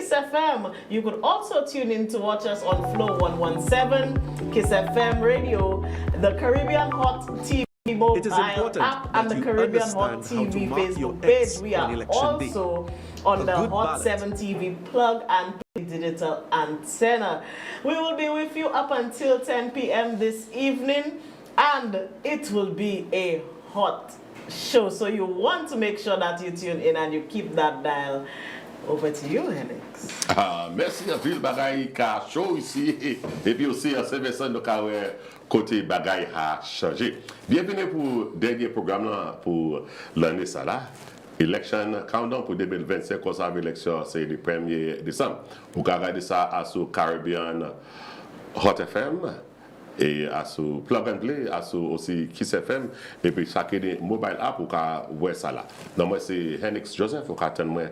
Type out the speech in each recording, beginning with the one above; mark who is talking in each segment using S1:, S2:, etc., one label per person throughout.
S1: Kiss FM. You could also tune in to watch us on Flow 117, Kiss FM Radio, the Caribbean Hot TV mobile app, and the Caribbean Hot TV Facebook page. We are also on the Hot 7 TV plug and digital antenna. We will be with you up until 10 p.m. this evening, and it will be a hot show. So you want to make sure that you tune in and you keep that dial. Over to you, Henix.
S2: Merci à Ville Bagaille car chaud ici et puis aussi à Saint-Vincent de Carré côté Bagaille a changé. Bienvenue pour dernier programme là pour l'année ça là. Election countdown pour 2025 comme ça l'élection c'est le 1er décembre. Vous pouvez regarder ça à ce Caribbean Hot FM et à ce plug and play, à ce aussi Kiss FM et puis chacun des mobile app pour voir ça là. Donc moi c'est Henix Joseph pour attendre moi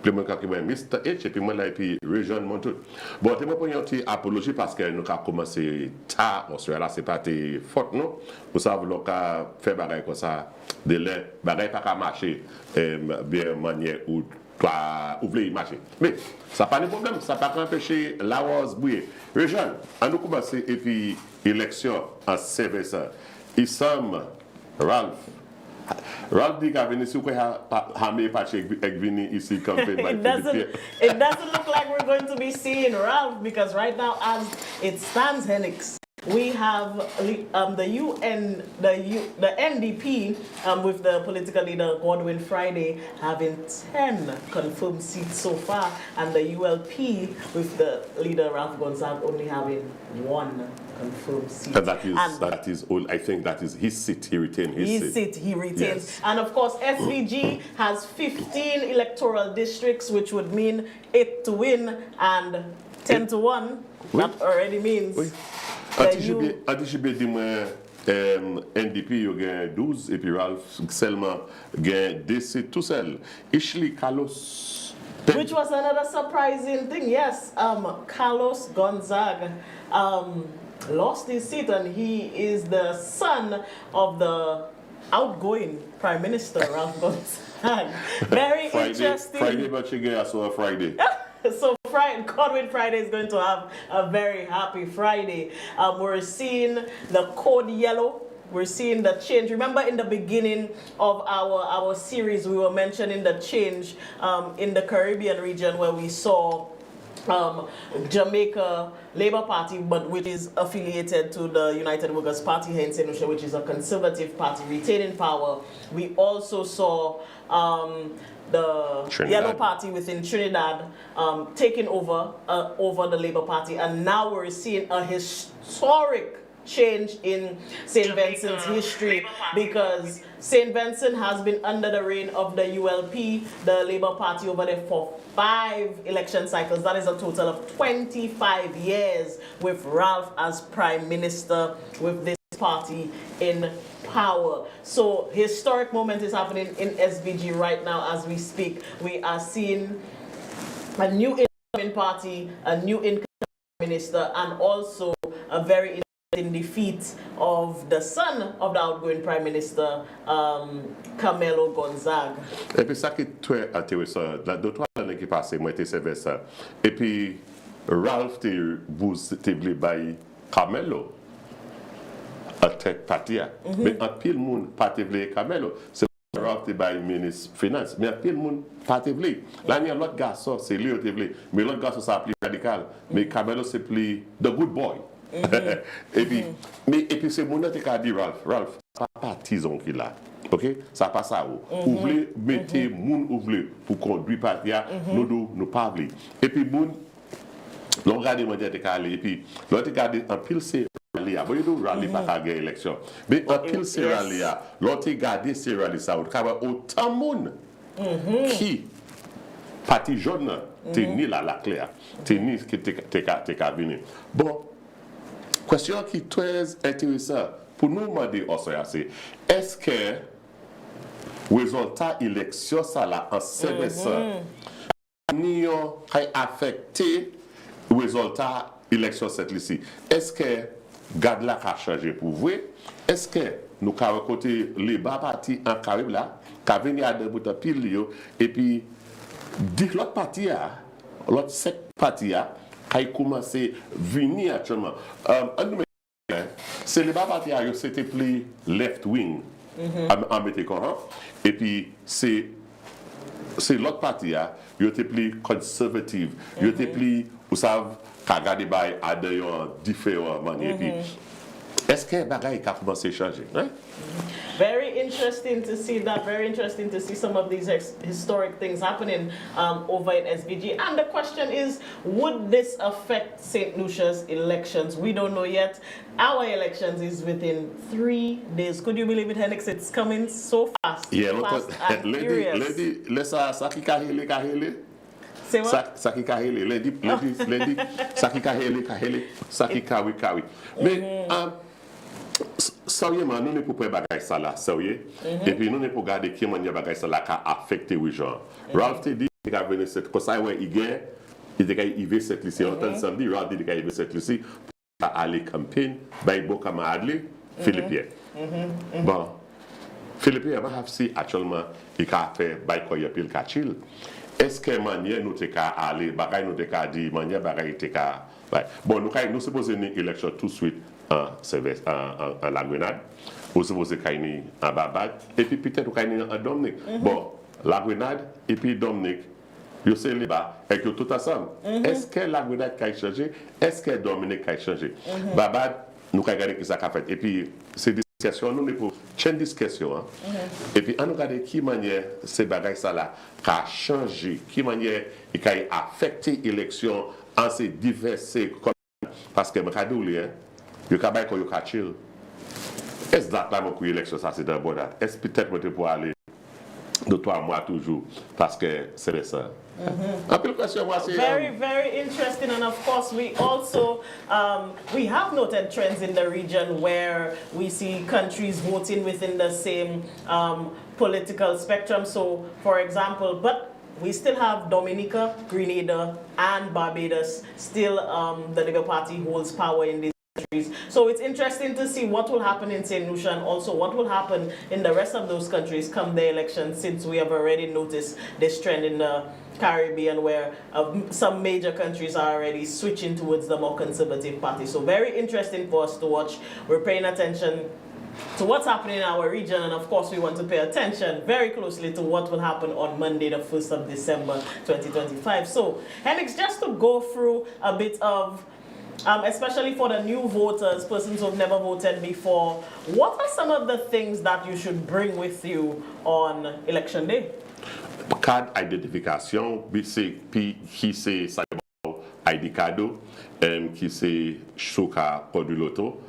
S2: plus moi qui moi Mr H et puis moi là et puis Région Montout. Bon, tu me prends une petite apologie parce que nous avons commencé tard, on là c'est pas tes fautes non. Pour ça vous l'avez fait bagaille comme ça, de l'air bagaille pas marcher bien manière ou toi ouvrir marcher. Mais ça pas de problème, ça pas empêcher la rose bouiller. Région, on nous commencer et puis élection en service. Ils sont Ralph dit qu'il a venu ici, ici
S1: it doesn't look like we're going to be seeing Ralph because right now, as it stands, Henix, we have the NDP with the political leader Godwin Friday having 10 confirmed seats so far, and the ULP with the leader Ralph Gonzalez only having 1 confirmed seat.
S2: And that is all. I think that is his seat. He retained his seat.
S1: He retains.
S2: Yes.
S1: And of course, SVG has 15 electoral districts, which would mean 8 to win and 10 to 1.
S2: Oui.
S1: That already means.
S2: Oui. Anticipé dis-moi NDP il gagne 12 et puis Ralph seulement gagne 2 seats tout seul. Ishli Carlos.
S1: Which was another surprising thing. Yes, Carlos Gonzaga lost his seat, and he is the son of the outgoing Prime Minister Ralph Gonzaga. Very interesting.
S2: Friday, but she gave us a Friday.
S1: So Godwin Friday is going to have a very happy Friday. We're seeing the code yellow. We're seeing the change. Remember in the beginning of our series, we were mentioning the change in the Caribbean region where we saw Jamaica Labour Party, but which is affiliated to the United Workers' Party here in St. Lucia, which is a conservative party, retaining power. We also saw the
S2: Trinidad.
S1: Yellow Party within Trinidad taking over the Labour Party, and now we're seeing a historic change in St. Vincent's history because St. Vincent has been under the reign of the ULP, the Labour Party, over there for 5 election cycles. That is a total of 25 years with Ralph as Prime Minister with this party in power. So historic moment is happening in SVG right now as we speak. We are seeing a new incoming party, a new incoming minister, and also a very in defeat of the son of the outgoing Prime Minister, Camelo Gonzaga.
S2: Et puis ça qui est très intéressant, la 2-3 années qui passent, moi j'étais servi ça. Et puis Ralph t'es blé by Camelo à tête partie. Mais en pile monde pas te blé Camelo. C'est Ralph t'es by ministre finance. Mais en pile monde pas te blé. Là il y a l'autre garçon, c'est lui te blé. Mais l'autre garçon c'est plus radical. Mais Camelo c'est plus the good boy. Et puis c'est mon qui a dit Ralph pas partisan qu'il a. OK, ça passe à vous. Vous voulez mettre moun ouvle pour conduire parti nous pas voulez. Et puis moun l'on regarde mon dit calé et puis l'autre regarde en pile c'est rallye. Vous voyez rallye pas gagner élection. Mais en pile c'est rallye. L'autre regarde c'est rallye ça autant moun qui parti jaune t'es ni la claire. T'es ni que t'es cabinet. Bon, question qui est très intéressante pour nous demander aussi, c'est est-ce que le résultat élection ça là en service n'y a affecté le résultat élection cette ici? Est-ce que garde là a changé pour vous? Est-ce que nous avons côté les bas partis en Caraïbes là, qui viennent à debout pile et puis dit l'autre parti l'autre sec parti a qui commencé venir actuellement. C'est le parti a c'était plus left wing en mettant comme et puis c'est l'autre parti a il était plus conservative, il était plus vous savez qu'a regardé by à différentes manières. Est-ce que bagaille a commencé à changer? Hein?
S1: Very interesting to see that. Very interesting to see some of these historic things happening over in SBG. And the question is, would this affect St. Lucia's elections? We don't know yet. Our elections is within 3 days. Could you believe it, Henix? It's coming so fast.
S2: Yeah,
S1: fast and furious.
S2: lady, let's kahele.
S1: Say what?
S2: Saki kahele, lady, saki kahele, saki kawi. Mais, sérieusement, nous ne pouvons pas bagailler ça là, sérieux. Et puis nous ne pouvons pas regarder qui m'a bagailler ça là qui a affecté les gens. Ralph te dit qu'il a venu cette comme ça ouais il gagne, il a arrivé cette lycée autant samedi, Ralph dit qu'il a arrivé cette lycée pour aller campagne, by beaucoup Adley, Philippe. Bon, Philippe va have si actuellement il a fait by quoi il pile chill. Est-ce que manière nous te ka aller bagaille nous te ka dit manière bagaille te ka bon nous supposons une élection tout de suite en La Grenade, ou supposé qu'il y en Barbade, et puis peut-être qu'il y en Dominique. Bon, La Grenade et puis Dominique, ils sont là et que tout ensemble. Est-ce que La Grenade a changé? Est-ce que Dominique a changé? Barbade, nous avons regardé ce ça a fait. Et puis, ces discussions, nous avons chaîne discussion. Et puis, on a regardé qui manière ces bagages là a changé, qui manière il a affecté l'élection en ces diverses parce que je vais you can buy or you can chill. Est-ce that time où l'élection ça c'est d'abord date? Est-ce peut-être que tu peux aller 2-3 mois toujours parce que c'est ça.
S1: Very, very interesting, and of course we also we have noted trends in the region where we see countries voting within the same political spectrum. So, for example, but we still have Dominica, Grenada, and Barbados. Still, the Labour Party holds power in these countries. So it's interesting to see what will happen in St. Lucia and also what will happen in the rest of those countries come the election, since we have already noticed this trend in the Caribbean where some major countries are already switching towards the more conservative party. So very interesting for us to watch. We're paying attention to what's happening in our region, and of course we want to pay attention very closely to what will happen on Monday the 1st of December 2025. So Henix, just to go through a bit of especially for the new voters, persons who have never voted before, what are some of the things that you should bring with you on election day?
S2: Card identification, puis qui c'est ça ID cadeau, qui c'est choka code loto,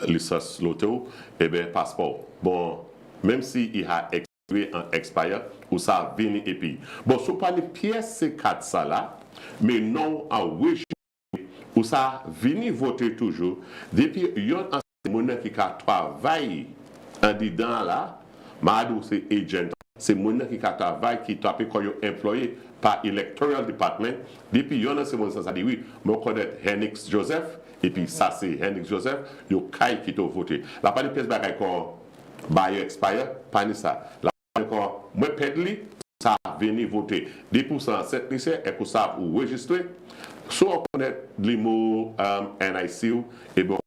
S2: licence loto, et bien passeport. Bon, même si il a expire ou ça vient et puis bon, ce pas les pièces c'est 4 ça là, mais non à oui ou ça vient voter toujours depuis yon en qui travaille en dedans là, madou c'est agent. C'est mon qui travaille, qui est comme employé par Electoral Department. Depuis, il y a ça dit oui, je connais Henix Joseph, et puis ça c'est Henix Joseph, il y a qui t'a voté. La part de pièce bagaille qu'on bail expire, pas ni ça. La part qu'on moi pedli, ça venir voter. 10% cette lycée et pour ça ou registrer. Soit on connaît les mots NIC et bon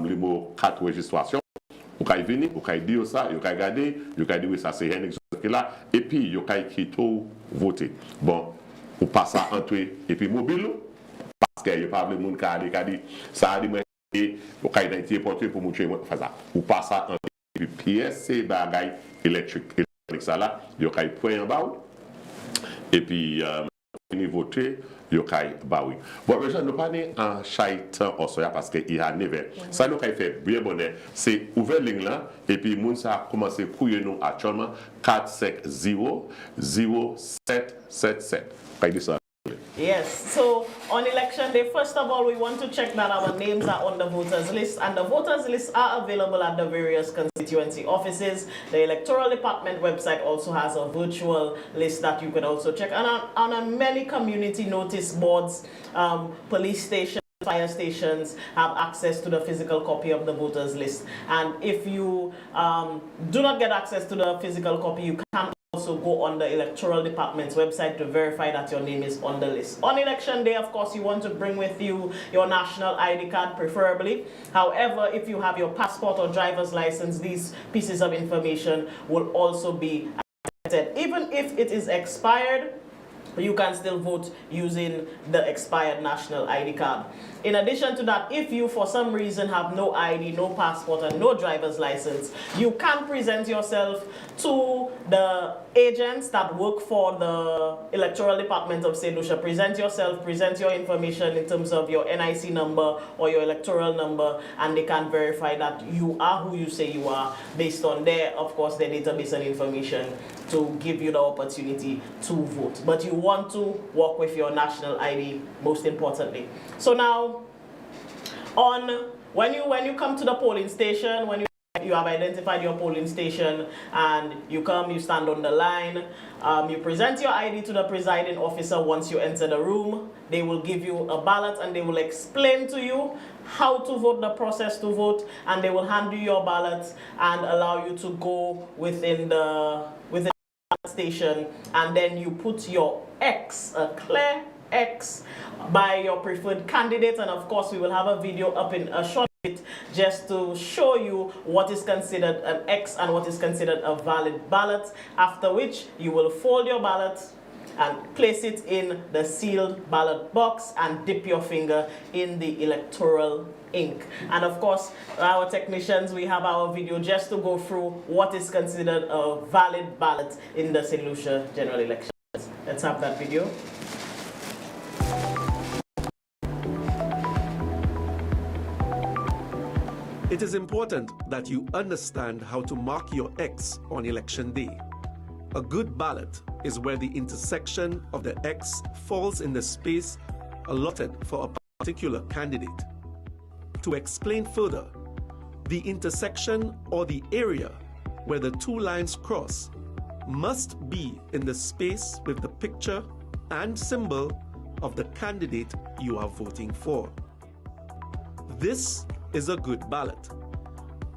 S2: les mots carte registration. Vous pouvez venir, vous pouvez dire ça, vous pouvez regarder, vous pouvez dire ça c'est Henix qui est là, et puis vous pouvez quitter voter. Bon, vous passez à entrer, et puis mobile, parce qu'il n'y a pas de monde qui a dit ça a dit, vous pouvez identifier porter pour montrer faire ça. Vous passez à entrer, et puis pièce, c'est bagaille électrique, ça là, vous pouvez prendre en bas, et puis venir voter. Bah oui. Bon, mais je ne pas en chaitan au soya parce qu'il y a 9 heures. Ça nous a fait bien bonnet. C'est ouvert ligne là et puis moun ça a commencé pour nous actuellement 450-0777. Pas dit ça.
S1: Yes, so on election day, first of all, we want to check that our names are on the voters list, and the voters lists are available at the various constituency offices. The electoral department website also has a virtual list that you can also check, and on many community notice boards, police stations, fire stations have access to the physical copy of the voters list. And if you do not get access to the physical copy, you can also go on the electoral department's website to verify that your name is on the list. On election day, of course, you want to bring with you your national ID card, preferably. However, if you have your passport or driver's license, these pieces of information will also be accepted. Even if it is expired, you can still vote using the expired national ID card. In addition to that, if you for some reason have no ID, no passport, and no driver's license, you can present yourself to the agents that work for the electoral department of St. Lucia. Present yourself, present your information in terms of your NIC number or your electoral number, and they can verify that you are who you say you are based on their, of course, their database and information to give you the opportunity to vote. But you want to work with your national ID, most importantly. So now, when you come to the polling station, when you have identified your polling station and you come, you stand on the line, you present your ID to the presiding officer. Once you enter the room, they will give you a ballot and they will explain to you how to vote, the process to vote, and they will hand you your ballot and allow you to go within the station, and then you put your X, a clear X, by your preferred candidate. And of course, we will have a video up in a short bit just to show you what is considered an X and what is considered a valid ballot, after which you will fold your ballot and place it in the sealed ballot box and dip your finger in the electoral ink. And of course, our technicians, we have our video just to go through what is considered a valid ballot in the St. Lucia general elections. Let's have that video.
S3: It is important that you understand how to mark your X on election day. A good ballot is where the intersection of the X falls in the space allotted for a particular candidate. To explain further, the intersection or the area where the two lines cross must be in the space with the picture and symbol of the candidate you are voting for. This is a good ballot.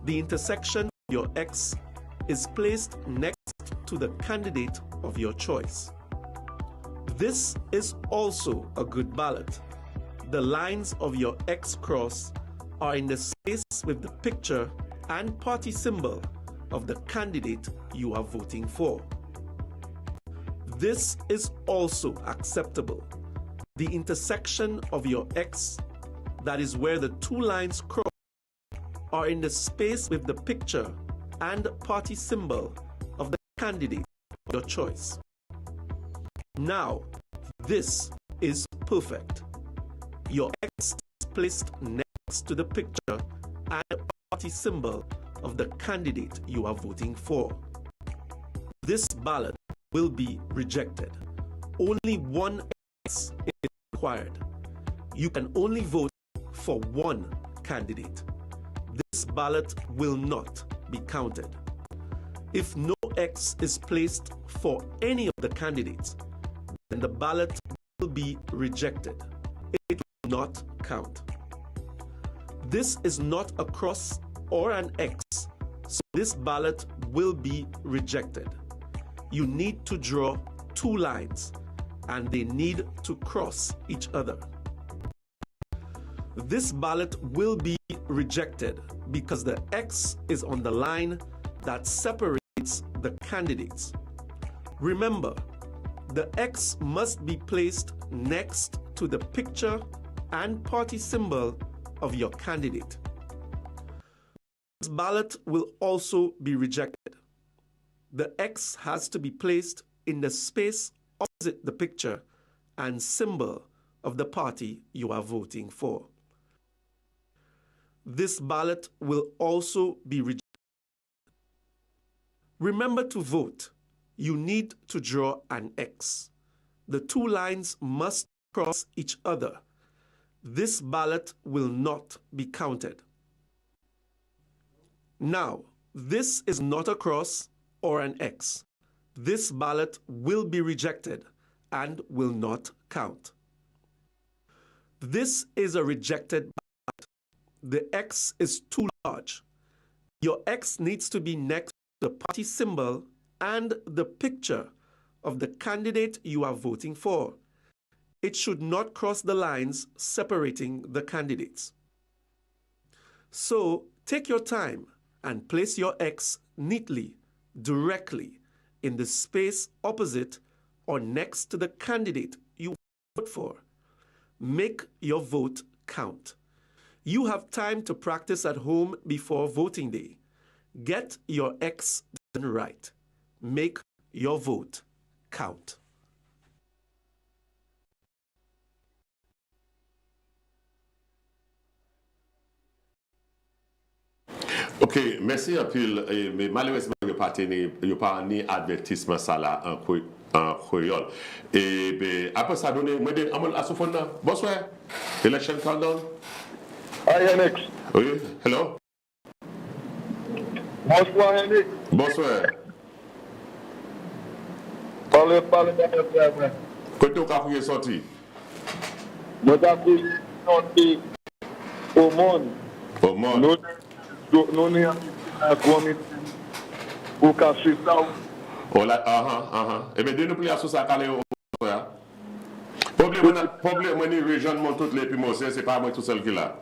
S3: The intersection of your X is placed next to the candidate of your choice. This is also a good ballot. The lines of your X cross are in the space with the picture and party symbol of the candidate you are voting for. This is also acceptable. The intersection of your X, that is where the two lines cross, are in the space with the picture and party symbol of the candidate of your choice. Now, this is perfect. Your X is placed next to the picture and party symbol of the candidate you are voting for. This ballot will be rejected. Only one X is required. You can only vote for one candidate. This ballot will not be counted. If no X is placed for any of the candidates, then the ballot will be rejected. It will not count. This is not a cross or an X, so this ballot will be rejected. You need to draw two lines, and they need to cross each other. This ballot will be rejected because the X is on the line that separates the candidates. Remember, the X must be placed next to the picture and party symbol of your candidate. This ballot will also be rejected. The X has to be placed in the space opposite the picture and symbol of the party you are voting for. This ballot will also be rejected. Remember, to vote, you need to draw an X. The two lines must cross each other. This ballot will not be counted. Now, this is not a cross or an X. This ballot will be rejected and will not count. This is a rejected ballot. The X is too large. Your X needs to be next to the party symbol and the picture of the candidate you are voting for. It should not cross the lines separating the candidates. So take your time and place your X neatly, directly, in the space opposite or next to the candidate you vote for. Make your vote count. You have time to practice at home before voting day. Get your X done right. Make your vote count.
S2: Ok, merci un peu. Mais malheureusement, il n'y a pas ni advertissement ça là en créole. Et ben, après ça, donne moi des amon à soufon là. Bonsoir. Election countdown.
S4: Hi, Henrik.
S2: Oui, hello.
S4: Bonsoir, Henrik.
S2: Bonsoir.
S4: Parlez de frère.
S2: Côté au cas où est sorti.
S4: Nous avons sorti au monde.
S2: Au monde.
S4: Nous sommes un comité pour casser ça.
S2: Oh là, Eh bien, nous prions sur ça, calé au frère. Problème, les régions montent toutes les pimos, c'est pas moi tout seul qui là.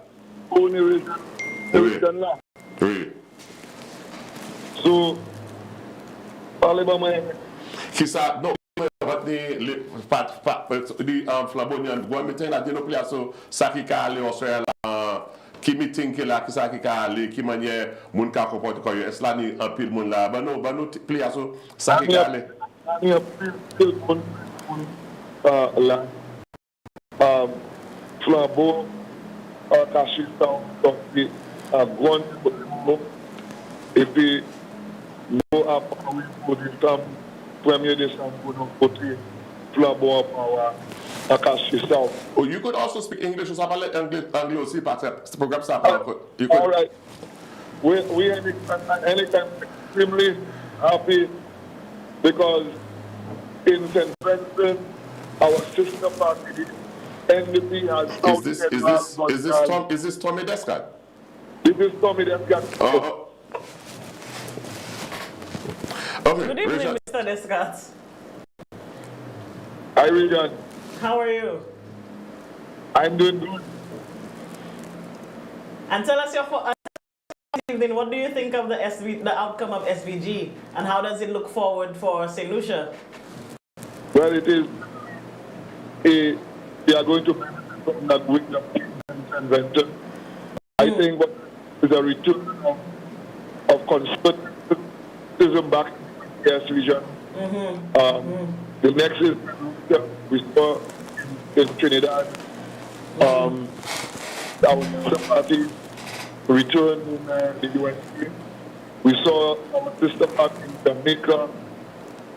S4: On est région là.
S2: Oui.
S4: So, parlez-moi, moi.
S2: Qui ça, non, les Flabonian, vous mettez la dénopliation, ça qui a allé au soir là, qui meeting qui là, qui ça qui a allé, qui manière, moun ka comporte quoi, est-ce là, ni un pile moun là, ben non, pliation, ça qui a allé.
S4: Il y a pile moun là, Flambeau, Kachistan, donc, à Grande, et puis, nous avons pour du temps, 1er décembre, pour nous côté Flambeau à Kachistan.
S2: Oh, you could also speak English, ça parle anglais aussi, parce que ce programme ça parle.
S4: All right. We anytime extremely happy because in St. Vincent, our sister party, NDP has
S2: Is this Tommy Descott?
S4: This is Tommy Descott.
S2: Oh. Okay.
S1: Good evening,
S2: Richard.
S1: Mr. Descott.
S4: Hi, Regan.
S1: How are you?
S4: I'm doing good.
S1: And tell us evening, what do you think of the outcome of SVG, and how does it look forward for St. Lucia?
S4: Well, it is we are going to benefit from that win of St. Vincent. I think what is a return of conservatism back in the S region. The next is we saw in Trinidad. Our sister party returned in the USA. We saw our sister party in Jamaica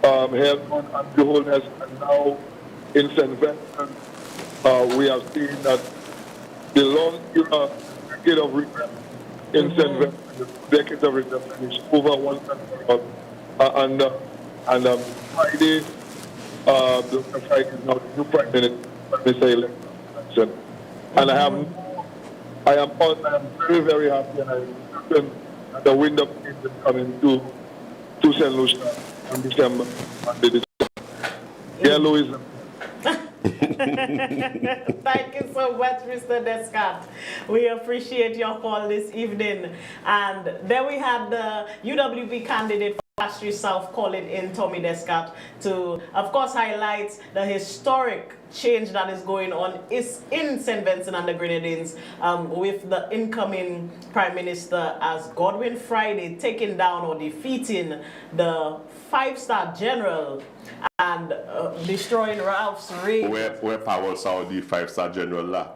S4: held on Andrew Holness, and now in St. Vincent we have seen that the long decade of regret in St. Vincent, the decade of regret is over once and Friday, the Friday is now the new prime minister, election. And I am very, very happy, and I'm certain that the wind of change is coming to St. Lucia in December. Yellow is.
S1: Thank you so much, Mr. Descott. We appreciate your call this evening. And then we had the UWP candidate for Castries South calling in Tommy Descott to, of course, highlight the historic change that is going on in St. Vincent and the Grenadines with the incoming Prime Minister as Godwin Friday taking down or defeating the 5-star general and destroying Ralph's reign.
S2: Where Powell saw the 5-star general là.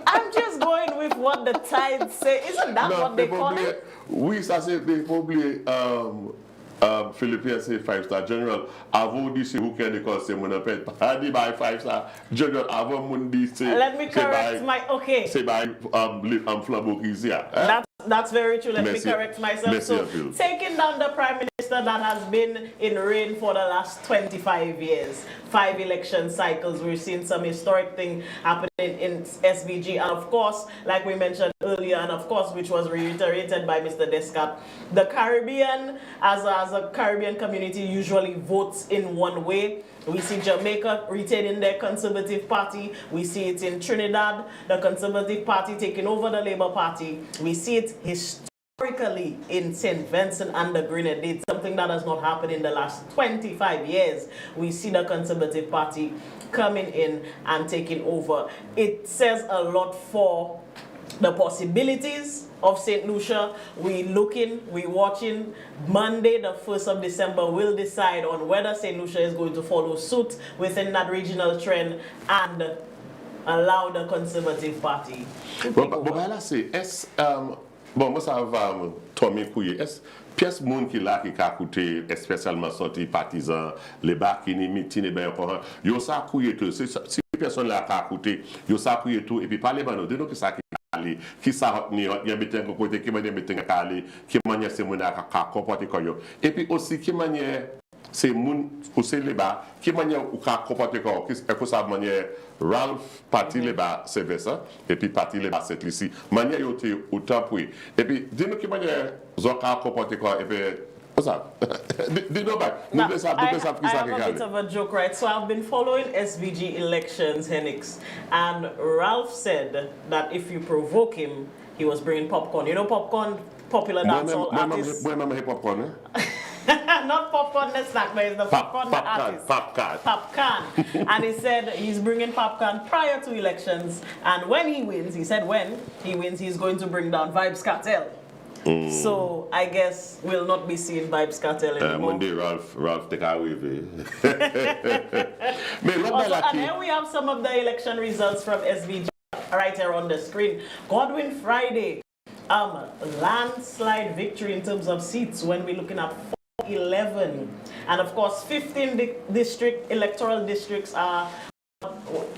S1: I'm just going with what the Tides say. Isn't that what they call it?
S2: Oui, ça c'est probably Philippines say 5-star general. Avant dit c'est vous qui avez c'est mon appel. Pas dit by 5-star general. Avant mon dit c'est.
S1: Let me correct
S2: C'est by Flambeau qui ici.
S1: That's very true. Let me correct myself. So taking down the Prime Minister minister that has been in reign for the last 25 years. 5 election cycles. We've seen some historic thing happening in SVG. And of course, like we mentioned earlier, and of course, which was reiterated by Mr. Descat, the Caribbean, as a Caribbean community, usually votes in one way. We see Jamaica retaining their Conservative Party. We see it in Trinidad, the Conservative Party taking over the Labour Party. We see it historically in St. Vincent and the Grenadines, something that has not happened in the last 25 years. We see the Conservative Party coming in and taking over. It says a lot for the possibilities of St. Lucia. We watching. Monday, the 1st of December, will decide on whether St. Lucia is going to follow suit within that regional trend and allow the Conservative Party to take over.
S2: Bon, moi, ça va Tommy Kouye. Est-ce pièce monde qui là qui a coûté spécialement sorti partisans, les bars qui n'y mitin et bien encore. Yo ça couille tout. Si personne là qui a coûté, yo ça couille tout et puis parlez ben de nous qui ça qui ça ni y a metin côté qui manière metin à aller, qui manière c'est mon à comporter comme yo. Et puis aussi qui manière c'est moun ou c'est les bars, qui manière ou ka comporter comme que ça manière Ralph parti les bas c'est ça et puis parti les bas c'est ici manière yo te autant pour et puis dis-nous qui manière zoka comporter quoi et puis ça dis-nous pas nous ça
S1: I have a bit of a joke, right? So I've been following SVG elections, Henix, and Ralph said that if you provoke him, he was bringing popcorn. You know popcorn, popular dancehall artists.
S2: Popcorn,
S1: Not popcorn, the snack, but it's the popcorn artist. Popcorn. And he said he's bringing popcorn prior to elections. And when he wins, he said when he wins, he's going to bring down Vybz Kartel. So I guess we'll not be seeing Vybz Kartel anymore.
S2: Monday, Ralph take away.
S1: Also, and here we have some of the election results from SVG right here on the screen. Godwin Friday, landslide victory in terms of seats when we're looking at 11, and of course 15 electoral districts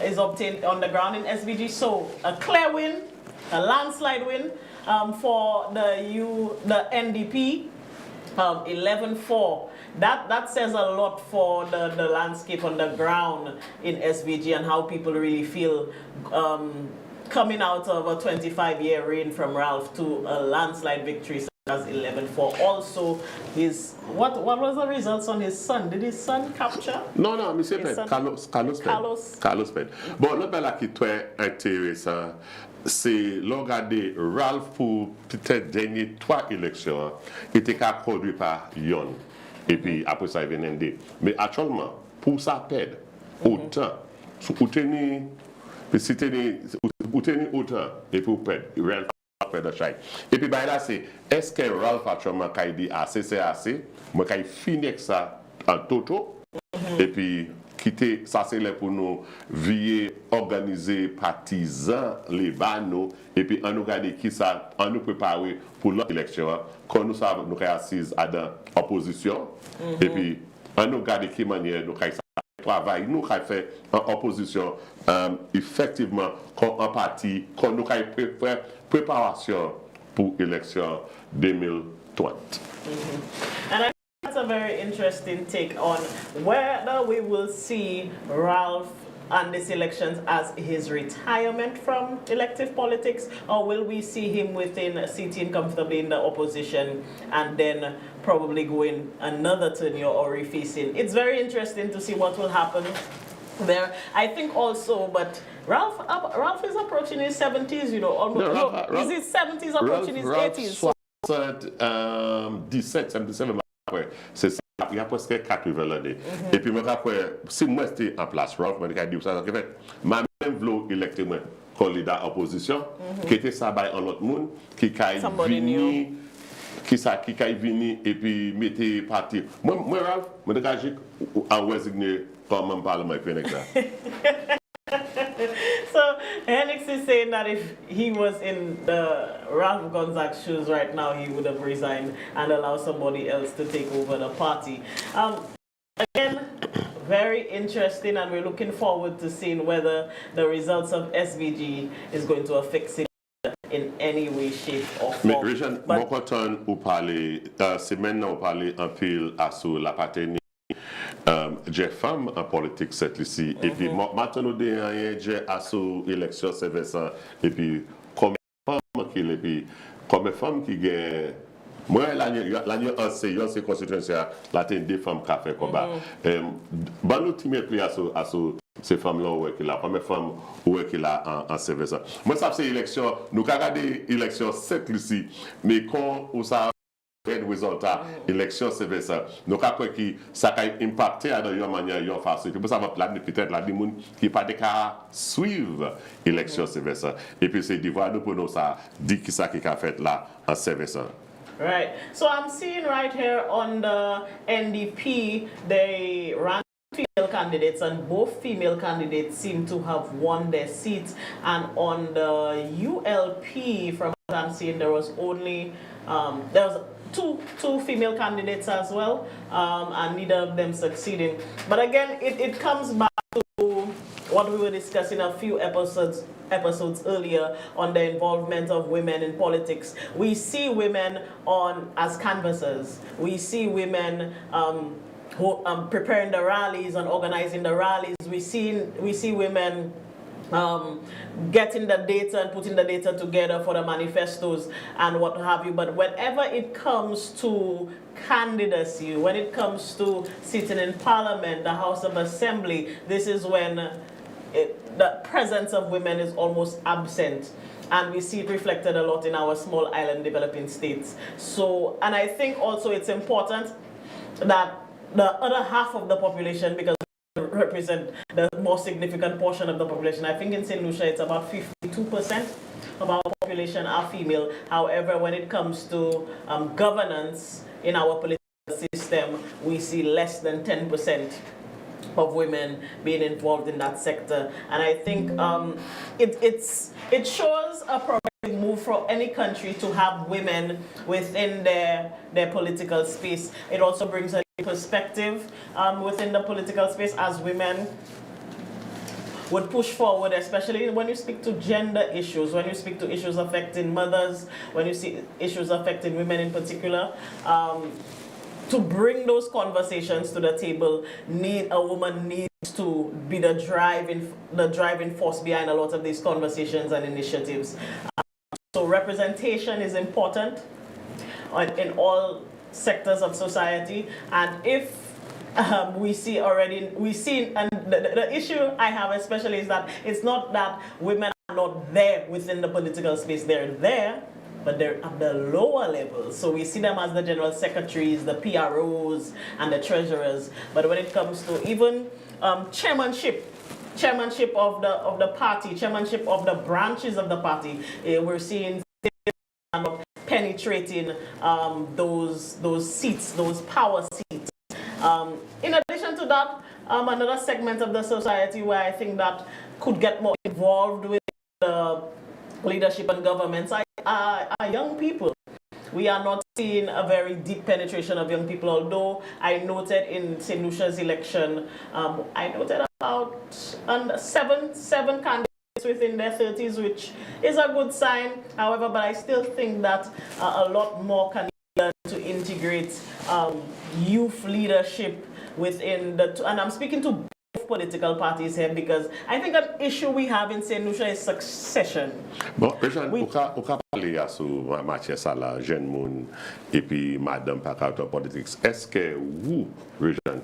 S1: is obtained on the ground in SVG. So a clear win, a landslide win for the NDP, 11-4. That says a lot for the landscape on the ground in SVG and how people really feel coming out of a 25-year reign from Ralph to a landslide victory. As 11-4. Also, what was the results on his son? Did his son capture?
S2: Non, mais c'est Carlos Pen. Bon, le bel qui est très intéressant, c'est regarder Ralph pour peut-être dernier 3 élections, il était conduit par Yon. Et puis après ça, il vient ND. Mais actuellement, pour ça perdre autant, ou tenir autant, et pour perdre, Ralph de chaque. Et puis là c'est est-ce que Ralph actuellement qui dit assez c'est assez, moi qui finir avec ça en toto et puis quitter ça c'est là pour nous veiller organiser partisans les banos et puis on nous regarder qui ça on nous préparer pour l'autre élection quand nous savons nous assises à dans opposition et puis on nous regarder qui manière nous travail nous qui fait en opposition effectivement en parti quand nous préparation pour l'élection 2020.
S1: And I think that's a very interesting take on whether we will see Ralph and these elections as his retirement from elective politics, or will we see him sitting comfortably in the opposition and then probably going another tenure or refacing. It's very interesting to see what will happen there. I think also, but Ralph is approaching his 70s, you know, almost. Is his 70s approaching his 80s?
S2: 77 c'est ça, il y a presque 80 l'année. Et puis, si moi j'étais en place, Ralph m'a dit ça, ma même voulu électer moi candidat opposition, qui était ça by un autre monde, qui a venu, qui a venu et puis mettait parti. Moi Ralph, je dégagé en résigné comme même parlement et puis
S1: So Henix is saying that if he was in the Ralph Gonzaga's shoes right now, he would have resigned and allowed somebody else to take over the party. Again, very interesting, and we're looking forward to seeing whether the results of SVG is going to affect in any way, shape, or
S2: Mais
S1: form.
S2: Réjean, mon content ou parler, c'est maintenant ou parler un peu à sur la paternité. J'ai femme en politique cette ici et puis maintenant j'ai à sur élection c'est ça et puis comme femme qui et puis comme femme qui gagne moi l'année c'est constitution la des femmes qui a fait combat bon nous timé pris à ces femmes là ouais qui la première femme ouais qui la en service moi ça c'est élection nous regarder élection cette ici mais quand où ça le résultat élection c'est ça donc après qui ça a impacté de une manière une façon pour ça va peut-être la des monde qui pas de cas suivre élection c'est ça et puis c'est devoir nous pour nous ça dit qui ça qui a fait là en service.
S1: Right. So I'm seeing right here on the NDP, they ran female candidates, and both female candidates seem to have won their seats. And on the ULP, from what I'm seeing, there was only there was two female candidates as well, and neither of them succeeding. But again, it comes back to what we were discussing a few episodes earlier on the involvement of women in politics. We see women as canvassers. We see women preparing the rallies and organizing the rallies. We see women getting the data and putting the data together for the manifestos and what have you. But whenever it comes to candidacy, when it comes to sitting in Parliament, the House of Assembly, this is when the presence of women is almost absent. And we see it reflected a lot in our small island developing states. So, and I think also it's important that the other half of the population, because represent the more significant portion of the population. I think in St. Lucia it's about 52% of our population are female. However, when it comes to governance in our political system, we see less than 10% of women being involved in that sector. And I think it shows a progressive move for any country to have women within their political space. It also brings a perspective within the political space as women would push forward, especially when you speak to gender issues, when you speak to issues affecting mothers, when you see issues affecting women in particular. To bring those conversations to the table, a woman needs to be the driving force behind a lot of these conversations and initiatives. So representation is important in all sectors of society, and if we see, and the issue I have especially is that it's not that women are not there within the political space, they're there, but they're at the lower levels. So we see them as the general secretaries, the PROs, and the treasurers. But when it comes to even chairmanship of the party, chairmanship of the branches of the party, we're seeing penetrating those seats, those power seats. In addition to that, another segment of the society where I think that could get more involved with the leadership and governments are young people. We are not seeing a very deep penetration of young people, although I noted in St. Lucia's election, I noted about seven candidates within their 30s, which is a good sign. However, but I still think that a lot more can be done to integrate youth leadership within and I'm speaking to both political parties here, because I think an issue we have in St. Lucia is succession.
S2: Bon, Réjean, on va parler à ce matière ça là, jeune monde et puis madame Pakato Politics. Est-ce que vous, Réjean,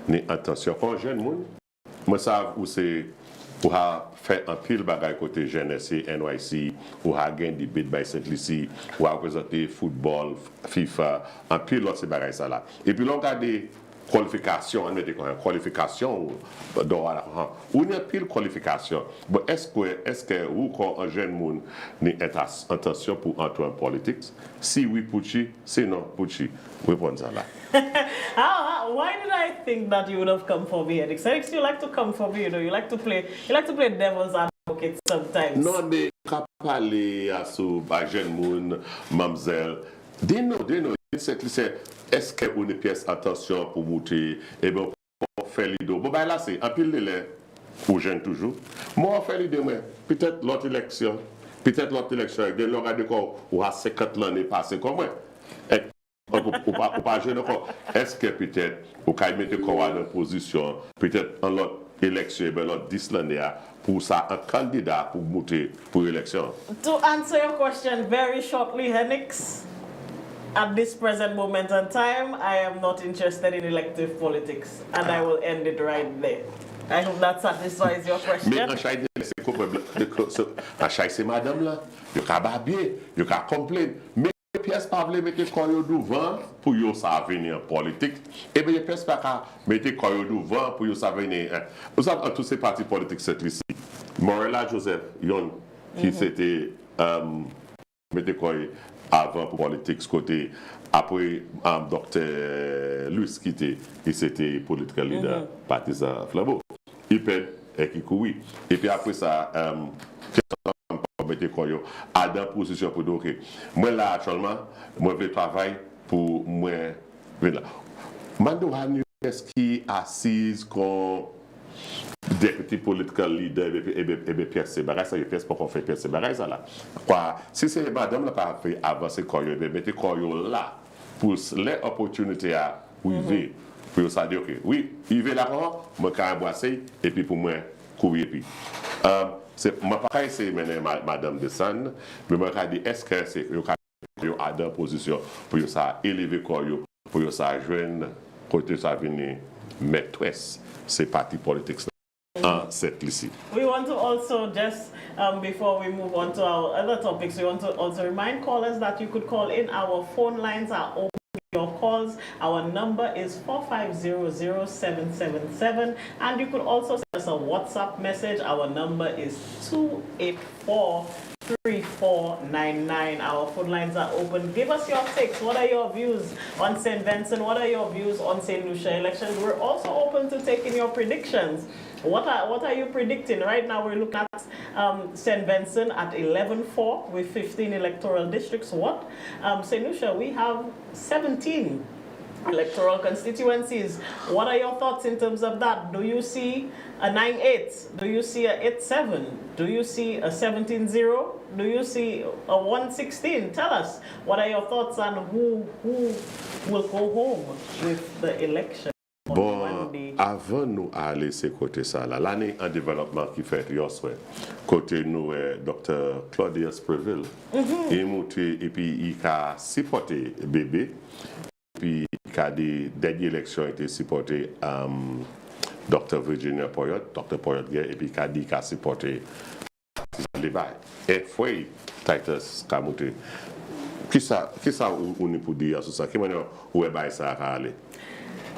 S2: n'avez attention quand jeune monde, moi ça où c'est pour faire un pile bagaille côté jeunesse NYC, ou à gagner des bits by cette lycée, ou à représenter football, FIFA, un pile l'autre c'est bagaille ça là. Et puis l'on regarde qualification, on met des qualifications, ou une pile qualification. Bon, est-ce que vous, quand un jeune monde n'a intention pour entrer en politique, si oui, Pucci, sinon, Pucci, répondez ça là.
S1: Why did I think that you would have come for me, Eric? Eric, you like to come for me, you like to play devil's advocate sometimes.
S2: Non, mais quand parler à ce jeune monde, mademoiselle, dis-nous, est-ce que vous avez une pièce attention pour monter et bien pour faire l'idée? Bon, ben là, c'est un pile de l'air pour jeunes toujours. Moi, on fait l'idée, peut-être l'autre élection, peut-être l'autre élection, de l'heure de quoi, ou à 50 l'année passée, comme moi. Ou pas jeune encore. Est-ce que peut-être, ou quand mettre quoi dans position, peut-être en l'autre élection, l'autre 10 l'année, pour ça, un candidat pour monter pour l'élection?
S1: To answer your question very shortly, Henix, at this present moment in time, I am not interested in elective politics, and I will end it right there. I hope that satisfies your question.
S2: Mais en Chaï, c'est quoi le problème? En Chaï, c'est madame là, il y a babiller, il y a complaindre. Mais les pièces pas voulu mettre quoi devant pour yo ça venir en politique. Et bien les pièces pas mettre quoi devant pour yo ça venir. Vous savez, tous ces partis politiques c'est ici. Morella Joseph Yon, qui c'était mettre quoi avant pour politique côté après docteur Louis qui était et c'était political leader partisan Flambeau. Il pède et qui courit. Et puis après ça mettre quoi yo à dans position pour dire OK. Moi là actuellement moi je travaille pour moi là. Mando est-ce qui assise comme député political leader et Pierre Sébaray, ça y est, Pierre, pour qu'on fait Pierre Sébaray, ça là. Quoi, si c'est madame là pas fait avancer quoi, mettez quoi là pour les opportunités à arriver, pour ça dire ok, oui, il veut là, moi quand embrasser et puis pour moi courir puis. C'est ma pas c'est madame de San, mais moi quand dit est-ce que c'est yo à dans position pour ça élever quoi pour ça joindre côté ça venir maîtresse ces partis politiques.
S1: We want to also just, before we move on to our other topics, we want to also remind callers that you could call in. Our phone lines are open for your calls. Our number is 4500777, and you could also send us a WhatsApp message. Our number is 284-3499. Our phone lines are open. Give us your takes. What are your views on St. Vincent? What are your views on St. Lucia elections? We're also open to taking your predictions. What are you predicting? Right now we're looking at St. Vincent at 11-4 with 15 electoral districts. What? St. Lucia, we have 17 electoral constituencies. What are your thoughts in terms of that? Do you see a 9-8? Do you see a 8-7? Do you see a 17-0? Do you see a 1-16? Tell us, what are your thoughts on who will go home with the election?
S2: Bon, avant nous aller ce côté ça là, l'année en développement qui fait hier soir, côté nous Dr. Claudius Preville, il monté et puis il a supporté bébé, puis il a des dernières élections été supporté Dr. Virginia Poyot, Dr. Poyot et puis il a dit qu'il a supporté les bails. Et foi Titus a monté. Qui ça on est pour dire sur ça? Qui manière où est bail ça à aller?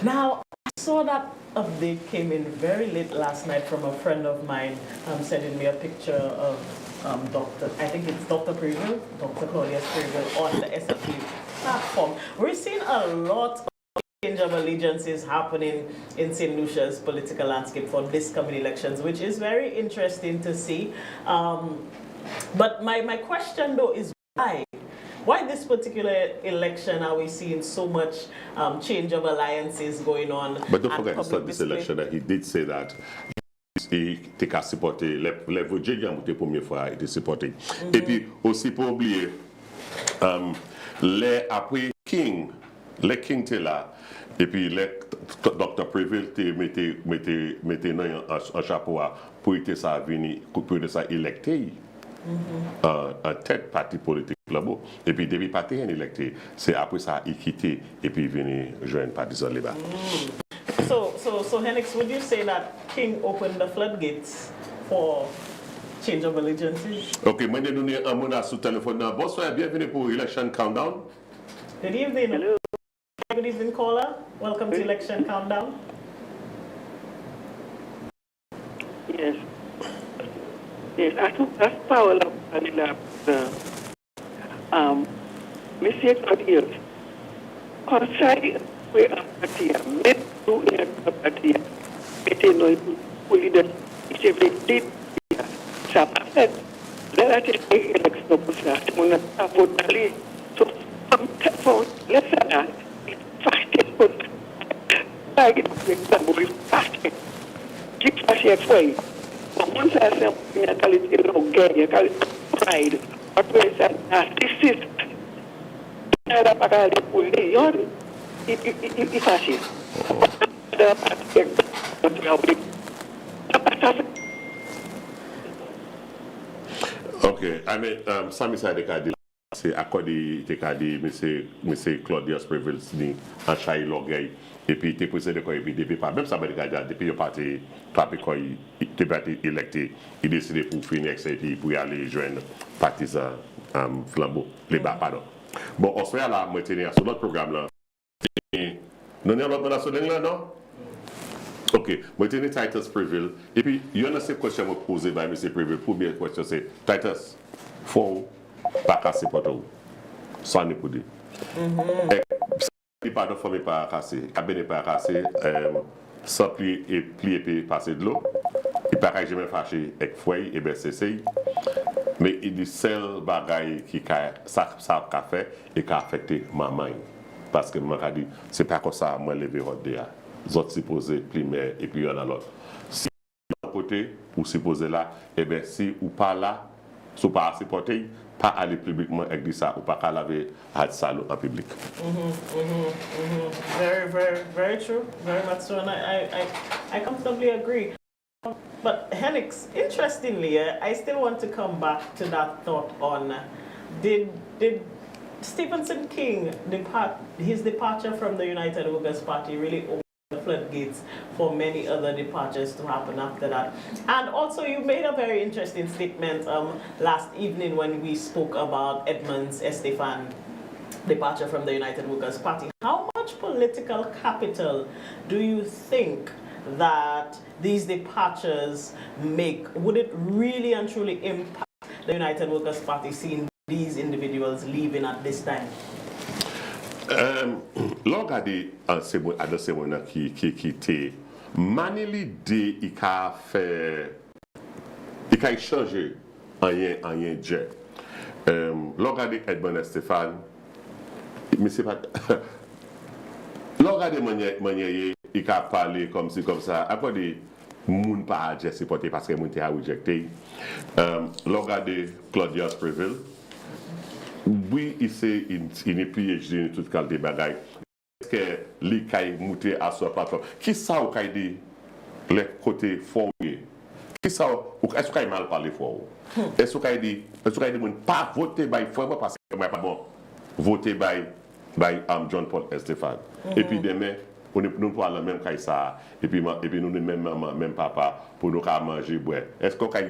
S1: Now, I saw that update came in very late last night from a friend of mine sending me a picture of I think it's Dr. Preville, Dr. Claudius Preville on the SFP platform. We're seeing a lot of change of allegiances happening in St. Lucia's political landscape for this coming elections, which is very interesting to see. But my question though is why? Why this particular election are we seeing so much change of alliances going on?
S2: But don't forget, it's not this election that he did say that he a supporté les Virginiens pour la première fois été supporté. Et puis aussi pour oublier les après King étaient là et puis les Dr. Preville mettait un chapeau pour être ça venir pour ça électé. En tête parti politique là-bas. Et puis, depuis parti électé, c'est après ça qu'il quitté et puis venir joindre partisan Liban.
S1: So Henix, would you say that King opened the floodgates for change of allegiances?
S2: Ok, moi, je vais donner un mot sur le téléphone. Bonsoir, bienvenue pour Election Countdown.
S1: Good evening. Hello. Good evening, caller. Welcome to Election Countdown.
S5: Yes. Yes, that's power of Manila. Monsieur Claudius, conseil we apatia, met to apatia, metino leader, it's a big ça va faire. Là, la élection pour ça, mon apotali, so am téléphone, laisse-la, fâché pour pas que tu es fâché. Qui fâché foi. moun sa se mwen kalite logay, kalite pride, apre sa narcissist. Elle n'a pas regardé pour lui, il fâché.
S2: Ok, ane, sa mi sa de ka di la, se akodi te ka di Mese Claudius Previl's ni an chay logay, epi te pwese de koy epi depi pa, mèm sa be de ka di la, depi yo pati koy, te pati elekte, i deside pou Phoenix epi pou yale jwen pati sa flambo, le ba, pardon. Bon, on se fè la, mwen teni a sou lot program la, non yon lot mwen a sou den la, non? Ok, mwen teni Titus Preville, epi yon an se kwestyon mwen pose by Mr. Preville, pou biye kwestyon se, Titus, fò ou, baka se poto ou, san ni pou di. Sa li pado fò mi pa akase, kabene pa akase, sa pli epi pase dlo, i pa kay jemen fache ek fwey, ebe sesey, me i di sel bagay ki sa ka fe, e ka afekte mamay. Paske mwen ka di, se pa kon sa mwen leve hot de ya. Zot si pose primer et puis yon alot. Si yon kote ou si pose la, ebe si ou pa la, sou pa asipote, pa ale publikman ek di sa, ou pa ka lave had salo en publik.
S1: Very, very, very true. Very much so, and I comfortably agree. But Henix, interestingly, I still want to come back to that thought on did Stephenson King his departure from the United Workers' Party really opened the floodgates for many other departures to happen after that? And also, you made a very interesting statement last evening when we spoke about Edmonds Estefan departure from the United Workers' Party. How much political capital do you think that these departures make? Would it really and truly impact the United Workers' Party seeing these individuals leaving at this time?
S2: Lò gade adè semona ki te, manili de i ka y chanje anyen dje. Lò gade Edmond Estefan, mi se pat, lò gade manye ye, i ka pale kom si kom sa, akwa de moun pa a dje sipote paske moun te a rejekte. Lò gade Claudius Preville, oui, il s'est une PhD dans tout cas de bagaille. Est-ce que li kay mouté à sa plateforme? Qui ça ou kay dit les côtés formés? Qui ça ou est-ce que mal parler fort? Est-ce que dit moun pas voter by fort parce que moi pas bon voter by John Paul Estefan. Et puis demain nous parlons même kay ça et puis nous même maman même papa pour nous manger boire. Est-ce que kay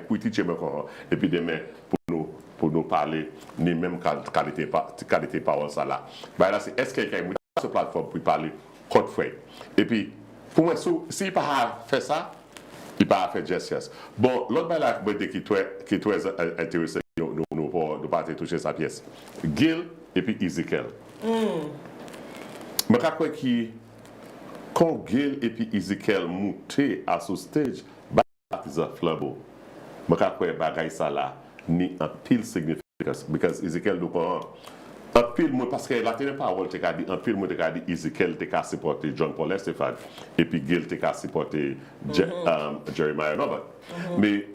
S2: petit chez moi et puis demain pour nous parler, ni même qualité parole ça là. Ben là, c'est est-ce que quelqu'un a sur plateforme pour parler code frais. Et puis, pour moi, s'il n'a pas fait ça, il n'a pas fait geste. Bon, l'autre bail qui est très intéressant, nous pas toucher sa pièce. Gil et puis Ezekiel. Mais quand Gil et puis Ezekiel montaient à ce stage, c'est un flambeau. Mais quand bagay ça là, ni un pile significance because Ezekiel donc un pile parce que la tenue parole te ka dit un pile te ka dit Ezekiel te ka supporter John Paul Estefan et puis Gil te ka supporter Jeremiah Robert mais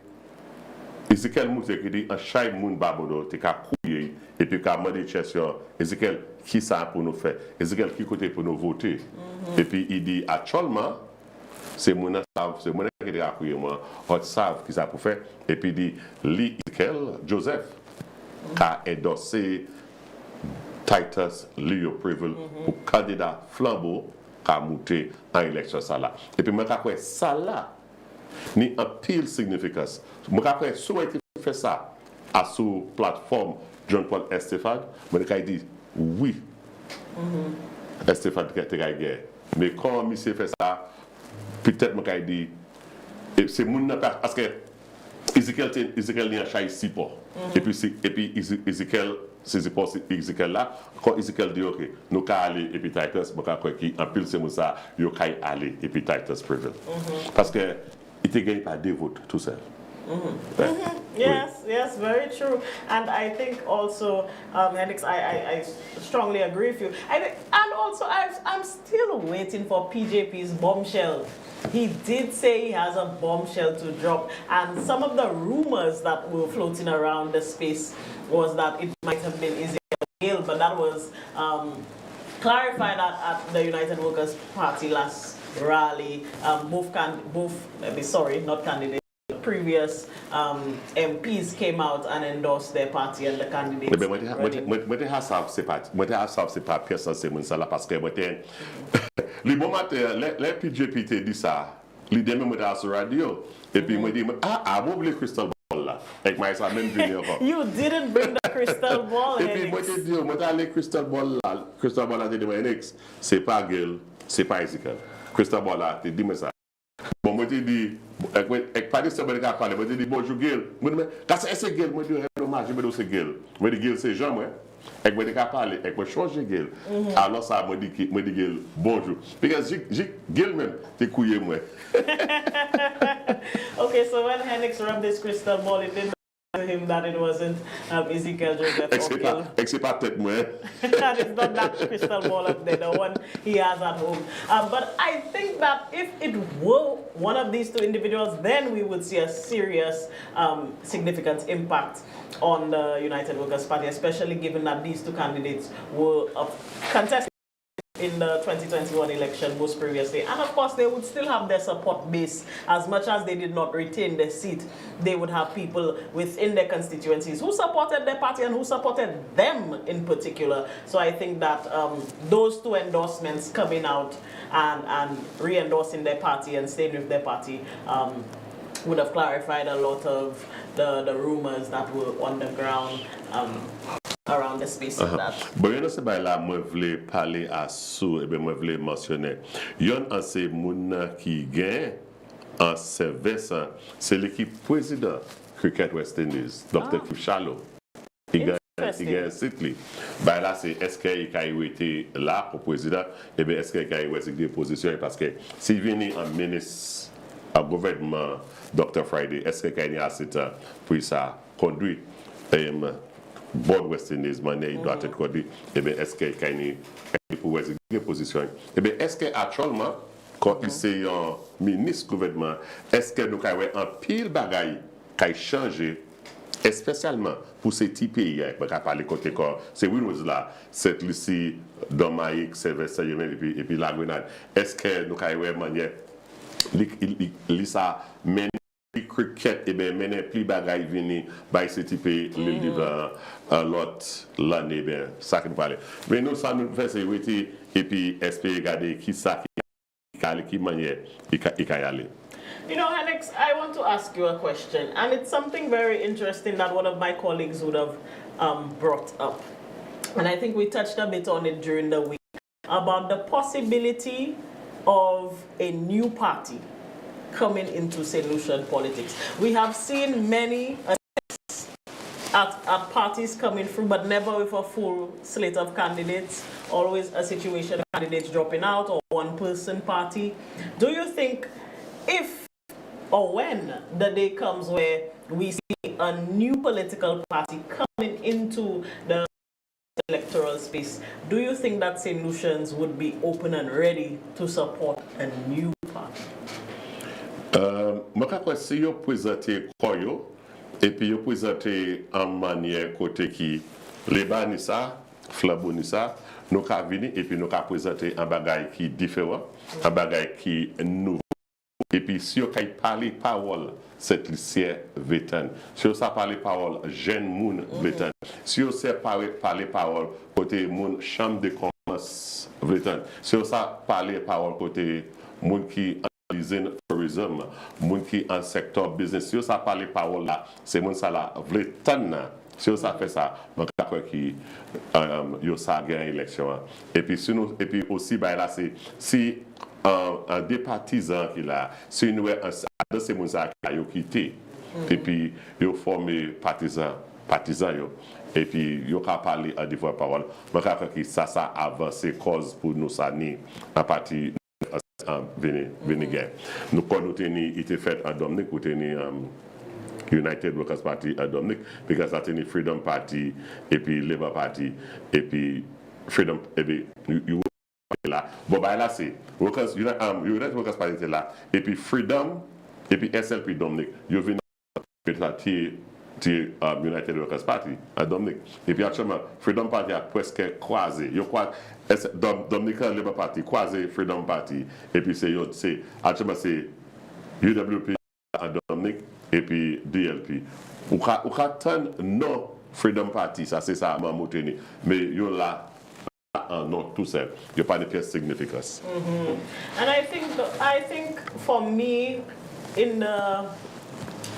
S2: Ezekiel mou te dit un chay moun babodo te ka kouye et puis ka demander question Ezekiel qui ça pour nous faire Ezekiel qui côté pour nous voter et puis il dit actuellement c'est mon qui a appuyé moi, on savent qui ça pour faire. Et puis dit, Ezekiel Joseph qui a endossé Titus Leo Preville pour candidat flambeau qui a monté en élection ça là. Et puis moi après ça là, ni un pile significance. Moi après souhaiter faire ça à sous plateforme John Paul Estefan, moi je dit oui. Estefan te gagné. Mais quand monsieur fait ça peut-être que dit c'est mon parce que Ezekiel n'y a pas ici pour et puis Ezekiel c'est là quand Ezekiel dit ok nous qu'à aller et puis Titus qui en pile c'est ça yo qu'à aller et puis Titus Preville parce que il te gagne pas des votes tout seul
S1: Yes, yes, very true. And I think also, Hendrix, I strongly agree with you. And also, I'm still waiting for PJP's bombshell. He did say he has a bombshell to drop, and some of the rumors that were floating around the space was that it might have been Ezekiel Gale, but that was clarified at the United Workers' Party last rally. Previous MPs came out and endorsed their party and the candidates.
S2: Moi te hasab se pa personne se moun sa la parce que moi te li bon matin les PJP te dit ça li demain moi ta sur radio et puis moi dit moi le crystal ball là avec moi ça même venir encore.
S1: You didn't bring the crystal ball.
S2: Et puis moi te dis moi ta le crystal ball là te dit moi Nex c'est pas gueule c'est pas Ezekiel crystal ball là te dit moi ça. Bon, moi te dis, avec pas de ça, moi parler, moi te dis bonjour Gil. Moi dis, quand c'est Gil, moi dis hommage, moi dis c'est Gil. Moi dis Gil c'est Jean moi. Avec moi te parler, avec moi changer Gil. Alors ça moi dis Gil bonjour. Parce que Gil même te couillé moi.
S1: Okay, so when Hendrix rubbed this crystal ball, it didn't matter to him that it wasn't Ezekiel Joseph.
S2: C'est pas tête moi.
S1: That is not that crystal ball up there, the one he has at home. But I think that if it were one of these two individuals, then we would see a serious, significant impact on the United Workers' Party, especially given that these two candidates were contested in the 2021 election most previously. And of course, they would still have their support base. As much as they did not retain their seat, they would have people within their constituencies who supported their party and who supported them in particular. So I think that those two endorsements coming out and re-endorsing their party and staying with their party would have clarified a lot of the rumors that were on the ground around the space of that.
S2: Bon, yon se bay la, moi vle parler à sou, et bien moi vle mentionner. Yon an se moun qui gagne en service, c'est l'équipe président Cricket West Indies, Dr. Cliff Shallow. Il gagne Sitley. Ben là, c'est est-ce qu'il a été là pour président, et bien est-ce qu'il a été des positions, parce que s'il vient en ministre au gouvernement Dr. Friday, est-ce qu'il a été assez pour ça conduit Board West Indies, il doit être conduit, et bien est-ce qu'il a été pour des positions, et bien est-ce qu'actuellement, quand il s'est un ministre gouvernement, est-ce que nous avons un pile bagaille qui a changé, spécialement pour ces petits pays, on va parler côté corps, c'est Windows là, c'est Lucie, Domaïque, Sylvestre, et puis la Grenade. Est-ce que nous avons une manière, ça mène cricket, et bien mène plus bagaille venir, by ces petits pays, le livre, l'autre, l'année, bien, ça que nous parlons. Mais nous, ça nous fait, c'est et puis espérer regarder qui ça, qui manière, il y aller.
S1: You know, Hendrix, I want to ask you a question, and it's something very interesting that one of my colleagues would have brought up. And I think we touched a bit on it during the week, about the possibility of a new party coming into St. Lucian politics. We have seen many attempts at parties coming through, but never with a full slate of candidates, always a situation of candidates dropping out or one-person party. Do you think if or when the day comes where we see a new political party coming into the electoral space, do you think that St. Lucians would be open and ready to support a new party?
S2: Je crois que si vous présentez Koyo, et puis vous présentez en manière côté qui les banissa, flambonissa, nous avons venir et puis nous avons présenté un bagage qui est différent, un bagage qui est nouveau. Et puis, si vous parlez parole, cette lycée vétérane. Si vous parlez parole, jeune moun vétérane. Si vous parlez parole, côté moun chambre de commerce vétérane. Si vous parlez parole, côté moun qui en usine tourisme, moun qui en secteur business. Si vous parlez parole là, c'est moun ça là vétérane. Si vous fait ça, je crois qu'il y a une élection. Et puis, aussi, là, c'est si un des partisans qu'il a, si nous avons un de ces gens qui a quitté, et puis ils ont formé partisans, et puis ils ont parlé à des fois parole, je crois que ça a avancé cause pour nous, ça ni à partir de Vénéguer. Nous, quand nous avons été fait en Dominique, nous avons United Workers Party à Dominique, parce que c'est Freedom Party, et puis Labour Party, et puis Freedom, et puis là. Bon, bah là, c'est United Workers Party était là, et puis Freedom, et puis SLP Dominique, ils viennent United Workers Party à Dominique. Et puis actuellement, Freedom Party a presque croisé. Dominique Labour Party croisé Freedom Party. Et puis actuellement c'est UWP à Dominique et puis DLP. Ou attendre non Freedom Party, ça c'est ça à Mamouteni. Mais yo là non tout seul. Il n'y a pas de pièce significance.
S1: And I think for me in the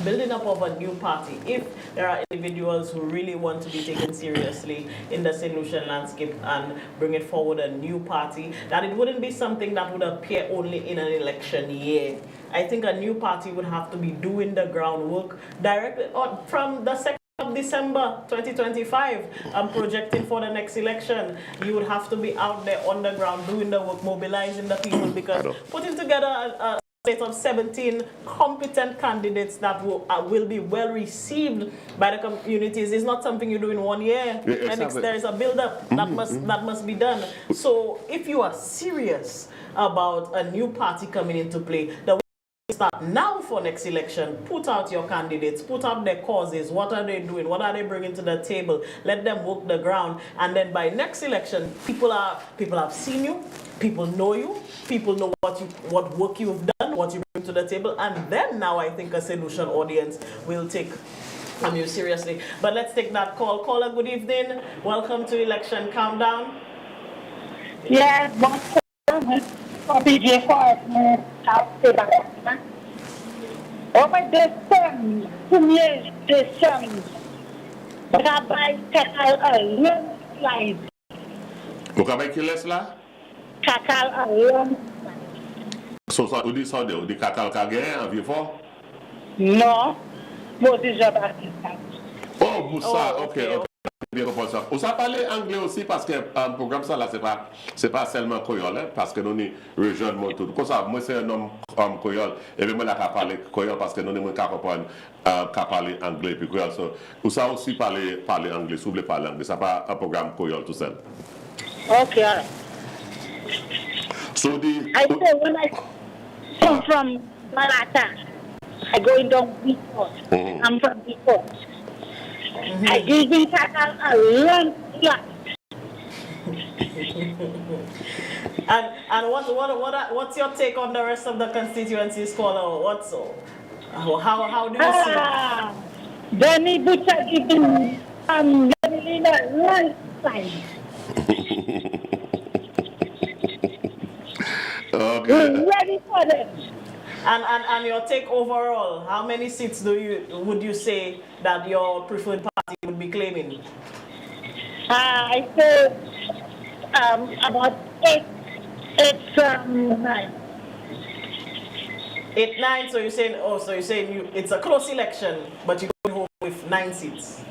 S1: building up of a new party, if there are individuals who really want to be taken seriously in the St. Lucian landscape and bringing forward a new party, that it wouldn't be something that would appear only in an election year. I think a new party would have to be doing the groundwork directly from the 2nd of December 2025, projecting for the next election. You would have to be out there on the ground doing the work, mobilizing the people, because putting together a of 17 competent candidates that will be well received by the communities is not something you do in 1 year.
S2: Yeah,
S1: and there is a build-up that must be done. So if you are serious about a new party coming into play, the way you start now for next election, put out your candidates, put out their causes, what are they doing, what are they bringing to the table, let them work the ground, and then by next election, people have seen you, people know you, people know what work you've done, what you bring to the table, and then now I think a St. Lucian audience will take you seriously. But let's take that call. Caller, good evening. Welcome to Election Countdown.
S6: Yes,
S2: Vous avez qui laisse là? So ça, vous dites ça, vous dites Kakal Kagé, en vieux fort?
S6: Non, moi déjà Batista.
S2: Oh, Moussa, ok. Bien compris ça. Vous savez parler anglais aussi parce que un programme ça là c'est pas seulement créole, hein, parce que nous sommes région de tout. Comme ça, moi c'est un homme créole et puis moi là qui parle créole parce que nous sommes capables qui parler anglais puis créole. Vous savez aussi parler anglais, si vous voulez parler anglais, ça pas un programme créole tout seul.
S6: Okay, all right.
S2: So
S6: I say when I come from Malata, I go down before. I'm from before. I give in Kakal a long lot.
S1: And what's your take on the rest of the constituencies, caller? How do you see?
S6: Danny Butcher giving a long time.
S2: Okay.
S6: We're ready for them.
S1: And your take overall, how many seats would you say that your preferred party would be claiming?
S6: I say about 8, 9.
S1: 8, 9. So you're saying it's a close election, but you're going home with 9 seats.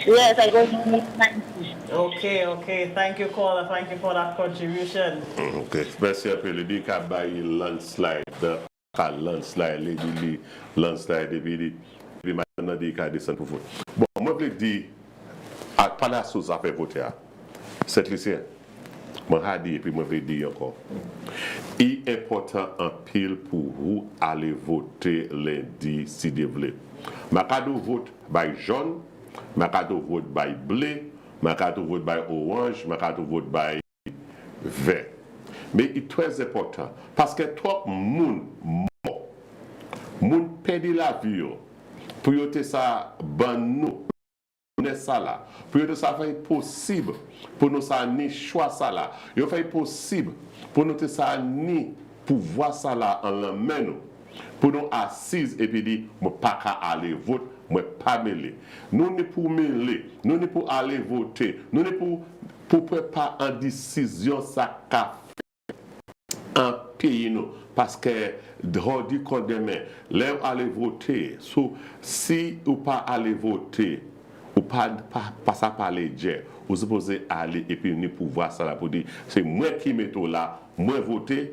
S6: Yes, I go home with 9 seats.
S1: Okay. Thank you, caller. Thank you for that contribution.
S2: Okay. Merci à le dit qu'a bail landslide, landslide depuis maintenant dit qu'a descend pour vous. Bon, moi je dis à pas la chose à faire voter cette lycée. Moi a dit et puis moi vais dire encore. Il est important en pile pour vous aller voter lundi si vous voulez. Ma cadeau vote by jaune, ma cadeau vote by bleu, ma cadeau vote by orange, ma cadeau vote by vert. Mais il est très important parce que trop moun perdit la vie pour yote ça ban nous ça là pour yote ça fait possible pour nous ça ni choix ça là yo fait possible pour nous ça ni pouvoir ça là en la main nous pour nous assises et puis dire moi pas qu'à aller voter moi pas mêler nous ne pour mêler nous ne pour aller voter nous ne pour préparer en décision ça qu'a un pays nous parce que du compte demain là aller voter si ou pas aller voter ou pas ça parler dire vous supposez aller et puis ni pouvoir ça là pour dire c'est moi qui mets là moi voter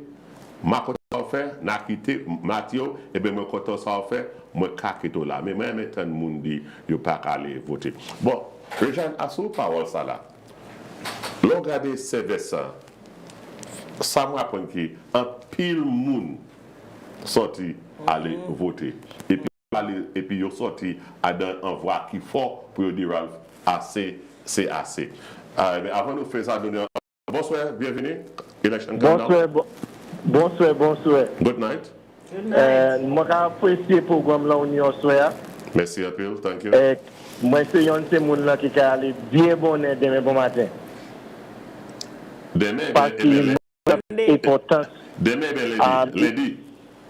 S2: ma en fait, n'a quitté Mathieu, et bien, moi, quand ça en fait, moi, kakito là. Mais moi, maintenant, moun dit, yo pas aller voter. Bon, Réjeanne, à son parole, ça là. L'on regarde ces versants, ça m'a appris qu'un pile moun sorti aller voter. Et puis, ils sorti à donner un voix qui fort pour dire Ralph, assez, c'est assez. Mais avant de faire ça, bonsoir, bienvenue. Election
S7: Bonsoir, bonsoir.
S2: Good night.
S1: Good night.
S7: Moi, j'ai apprécié le programme là, on y est.
S2: Merci, Apil, thank you.
S7: Moi, c'est un de ces gens qui est allé bien bonnet demain bon matin.
S2: Demain,
S7: Parce que c'est important.
S2: Demain, lady.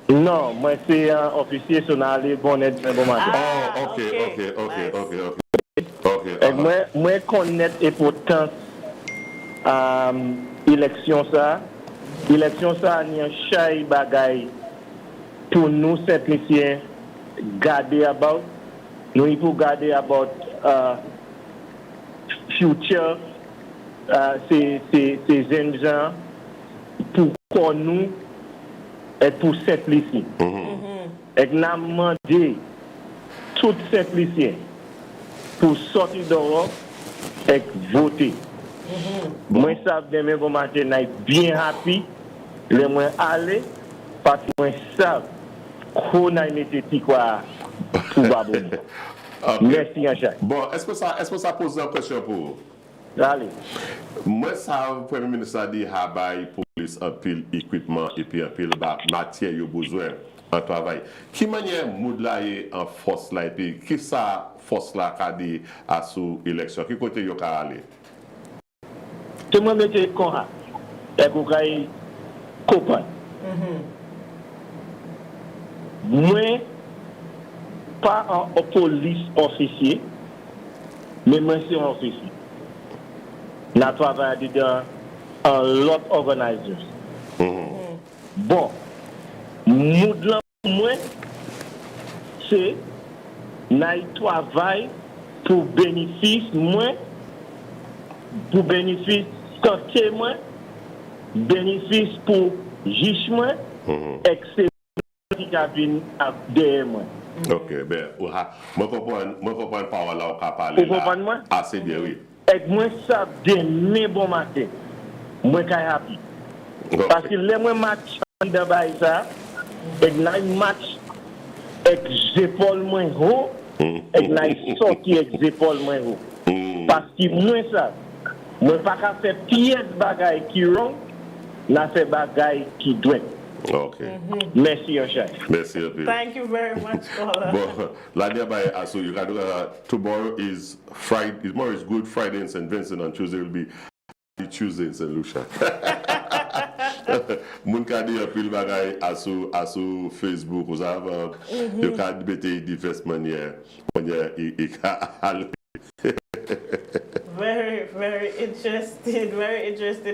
S7: Non, moi, c'est un officier qui est allé bonnet demain bon matin.
S2: Oh, ok.
S7: Moi, je connais l'importance de l'élection ça. L'élection ça, il y a un chay bagay pour nous simplifier, garder about. Nous, il faut garder about future, ces jeunes gens pour nous et pour simplifier. Et nous avons demandé tout simplifier pour sortir dehors et voter. Moi, ça demain bon matin, je suis bien happy. Je vais aller parce que moi, ça, qu'on a mis petit quoi pour Babou. Merci, Ancha.
S2: Bon, est-ce que ça pose une question pour vous?
S7: Allez.
S2: Moi, ça, le Premier ministre a dit, Habaï, police, un pile équipement et puis un pile matière, il y a besoin en travail. Qui manière moud là en force là et puis qui ça force là qu'a dit à sous élection? Qui côté yo ka aller?
S7: C'est moi qui suis comme ça. Et vous avez compris. Moi, pas un police officier, mais moi, c'est un officier. Je travaille dans un lot organisation. Bon, moi, c'est que travail pour bénéfice, moi, pour bénéfice santé, moi, bénéfice pour jugement, excellent qui a venu derrière moi.
S2: Ok, ben, moi comprends parole là, on peut parler.
S7: Vous comprenez moi?
S2: Assez bien, oui.
S7: Et moi, ça, demain bon matin, moi, je suis happy.
S2: Okay.
S7: Parce que les moi match de ça, et je match avec les épaules moins haut, et je sorti avec les épaules moins haut. Parce que moi, ça, moi, pas qu'à faire pièce bagaille qui rond, n'a fait bagaille qui doit.
S2: Okay.
S7: Merci, Oshai.
S2: Merci, Apil.
S1: Thank you very much, caller.
S2: Bon, l'année by so you got tomorrow is Friday. Tomorrow is Good Friday in St. Vincent, and Tuesday will be Tuesday in St. Lucia. Moun ka di Apil bagay asu Facebook, vous avez you can debate diverse manières.
S1: Very, very interesting.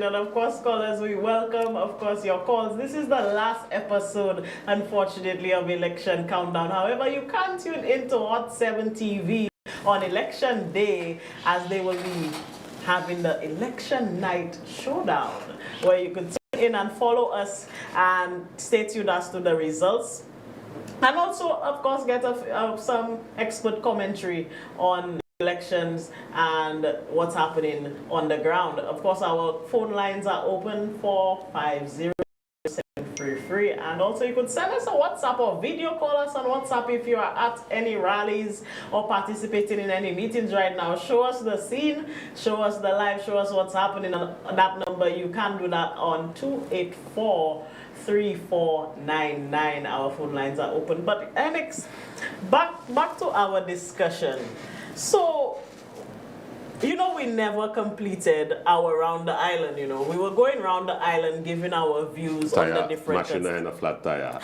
S1: And of course, callers, we welcome, of course, your calls. This is the last episode, unfortunately, of Election Countdown. However, you can tune into Hot 7 TV on Election Day, as they will be having the Election Night Showdown, where you can tune in and follow us and stay tuned as to the results. And also, of course, get some expert commentary on elections and what's happening on the ground. Of course, our phone lines are open for 50733, and also you could send us a WhatsApp or video call us on WhatsApp if you are at any rallies or participating in any meetings right now. Show us the scene, show us the live, show us what's happening on that number. You can do that on 284-3499. Our phone lines are open. But Alex, back to our discussion. So, you know, we never completed our round the island, you know. We were going round the island giving our views on the different...
S2: Machine and a flat tire.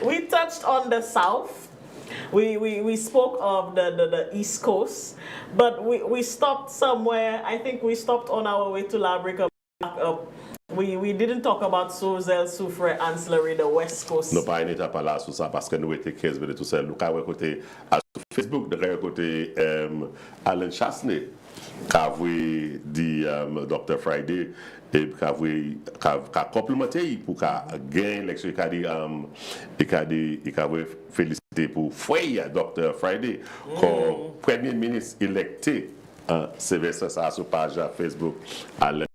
S1: We touched on the south. We spoke of the East Coast, but we stopped somewhere. I think we stopped on our way to Labrica. We didn't talk about Sozel, Soufre, Ancillary, the West Coast.
S2: Non, pas une étape là sur ça parce que nous étions 15 minutes tout seul. Nous avons écouté à Facebook de côté Alan Chasney qui a vu dit Dr. Friday et qui a complémenté pour gagner l'élection et félicité pour Foyer Dr. Friday comme premier ministre électé c'est vers ça sur page Facebook Alan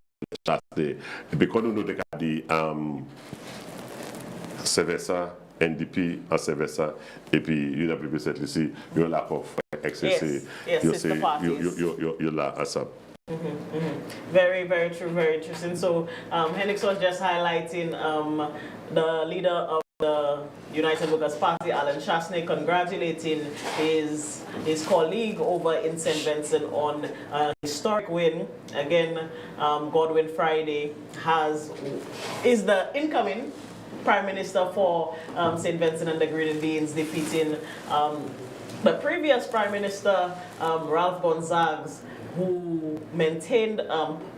S2: Chasney et puis quand nous avons dit c'est vers ça NDP en service et puis il y a plus cette ici il y a la excessé you la ensemble.
S1: Very, very true, very interesting. So, Henix was just highlighting the leader of the United Workers' Party, Alan Chasney, congratulating his colleague over in St. Vincent on a historic win. Again, Godwin Friday is the incoming Prime Minister for St. Vincent and the Grenadines, defeating the previous Prime Minister, Ralph Gonzagues, who maintained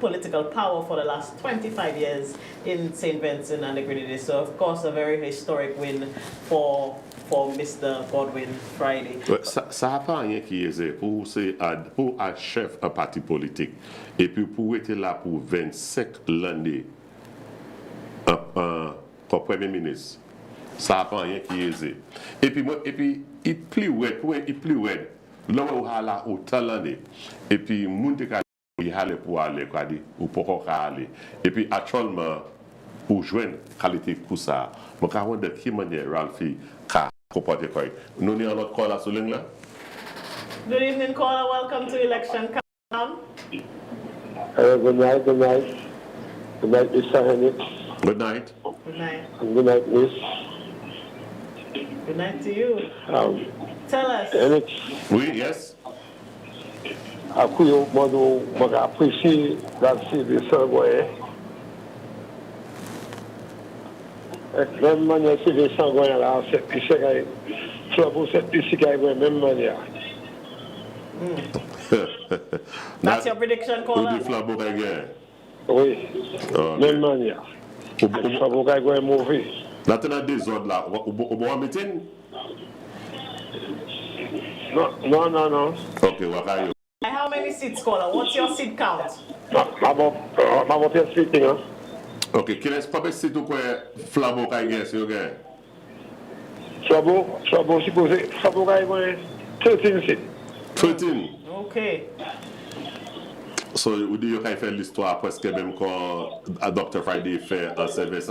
S1: political power for the last 25 years in St. Vincent and the Grenadines. So, of course, a very historic win for Mr. Godwin Friday.
S2: Ça n'a pas rien qui est pour un chef un parti politique et puis pour être là pour 25 l'année comme Premier ministre. Ça n'a pas rien qui est aisé. Et puis, il plie ouais. Là où il a autant l'année. Et puis, moun te il allait pour aller, ou pour aller. Et puis, actuellement, pour joindre qualité pour ça, je me demande de quelle manière Ralphie a comporté quoi. Nous avons un autre call à ce là.
S1: Good evening, caller. Welcome to Election Countdown.
S4: Good night. Good night, Mr. Henrik.
S2: Good night.
S1: Good night.
S4: And good night, Miss.
S1: Good night to you. Tell us.
S4: Henrik.
S2: Oui, yes.
S4: Aku yo modo mag-appreciate that city Sangoye. Même manière city Sangoye là, c'est pisse kay. Trouble c'est pisse kay même manière.
S1: That's your prediction, caller?
S2: Du flambeau again.
S4: Oui. Même manière. Trouble kay mauvais.
S2: Là, tu as des ordres là. Au bon meeting?
S4: Non.
S2: Okay, Wakayo.
S1: How many seats, caller? What's your seat count?
S4: Ma voté speaking, hein?
S2: Ok, quel est le site où flambeau again, c'est ok?
S4: Trouble supposé. Trouble kay 13 seats.
S2: 13.
S1: Okay.
S2: So, vous dites qu'il fait l'histoire presque même quand Dr. Friday fait un service.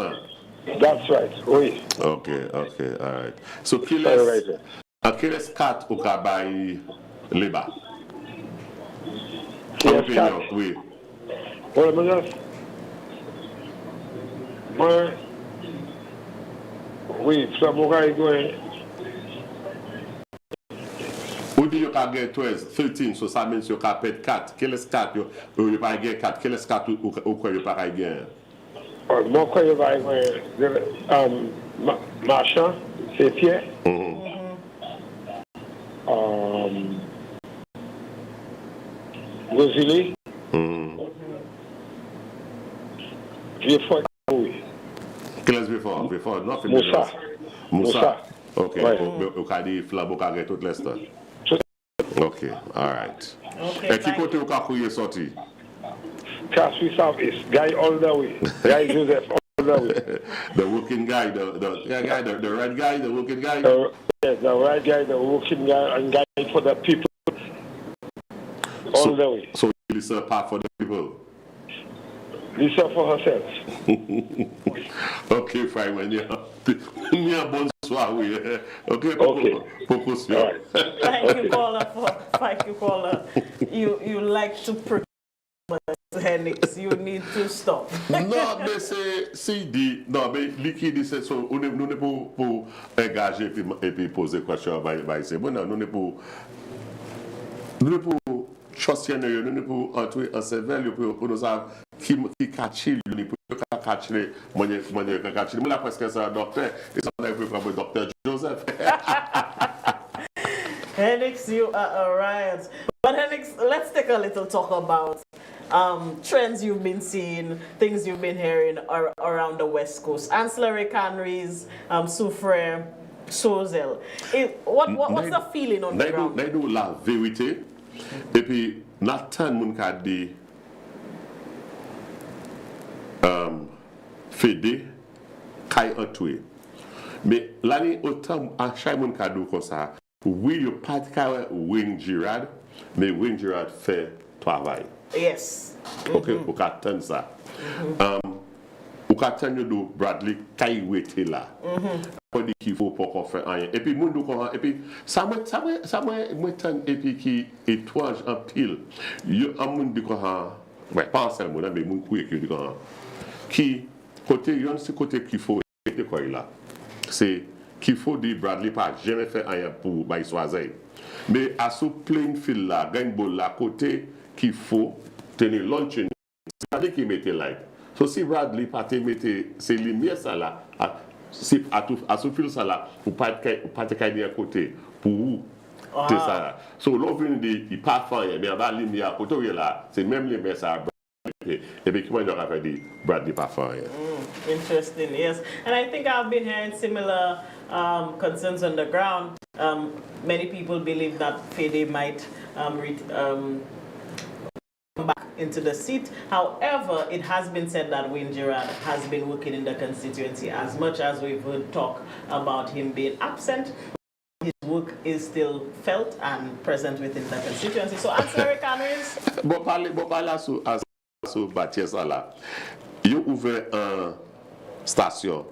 S4: That's right, oui.
S2: Ok, all right. So, quel est 4 au Kabaï Liba? Opinion, oui.
S4: Oui, Trouble kay going.
S2: Ou dit qu'il y a 13, so ça means qu'il y a 4. Quel est 4? Il n'y a pas 4. Quel est 4 ou quoi il n'y a pas gagné?
S4: Moi, quand je vais Marchand, c'est Pierre. Rosili. Vieux-Fort, oui.
S2: Quel est Vieux-Fort? Non, Moussa. Ok, au cas de Flambeau qui a tout l'Est. Ok, all right. Et qui côté au cas où il est sorti?
S4: Cassie Southeast, guy all the way. Guy Joseph all the way.
S2: The working guy, the red guy, the working guy?
S4: Yes, the right guy, the working guy, and guy for the people. All the way.
S2: So it's a part for the people?
S4: Lisa for herself.
S2: Ok, fine, when you're bonsoir, oui. Ok.
S4: Right.
S1: Thank you, caller. You like to protect Henix. You need to stop.
S2: Non, mais c'est dit. Non, mais liquide, c'est ça. Nous n'est pas pour engager et puis poser question. Bon, nous n'est pas. Nous n'est pas questionner, nous n'est pas entrer en cervelle pour nous savoir qui catchit, nous pas catcher, moi catcher. Moi, là, presque c'est un docteur. Et ça, on a vu comme le docteur Joseph.
S1: Henix, you are a riot. But Henix, let's take a little talk about trends you've been seeing, things you've been hearing around the West Coast. Ancillary canneries, Soufriere, Sozel. What's the feeling on the ground?
S2: They do la vérité. Et puis, Nathan moun ka di Fédé kay antoué. Mais l'année autant à chaque moun ka do comme ça. Oui, yo pas de Wayne Girard, mais Wayne Girard fait travail.
S1: Yes.
S2: Ok, ou ka attendre ça. Ou ka attendre do Bradley kay wete là. Pas dit qu'il faut pas qu'on fait rien. Et puis moun do et puis ça moi et puis qui étrange en pile. Yo un moun di ko ouais, pas seulement mais moun kouye qui di ko qui côté yon c'est côté qu'il faut de quoi là. C'est qu'il faut dire Bradley pas jamais fait rien pour bay Soisey. Mais à ce plein fil là, gagne ball là côté qu'il faut tenir luncheon. C'est-à-dire qu'il mettait like. So si Bradley pas te mettait ces lumières ça là, si à ce fil ça là, ou pas de côté pour c'est ça là. So l'on vient dire il pas faire rien, mais en bas lumière côté là, c'est même lumière ça. Et puis comment il aura fait dire Bradley pas faire rien.
S1: Interesting, yes. And I think I've been hearing similar concerns on the ground. Many people believe that Fede might come back into the seat. However, it has been said that Wayne Girard has been working in the constituency. As much as we've heard talk about him being absent, his work is still felt and present within the constituency. So, answer Canaries.
S2: Bon parler sur bâtir ça là. Ils ont ouvert une station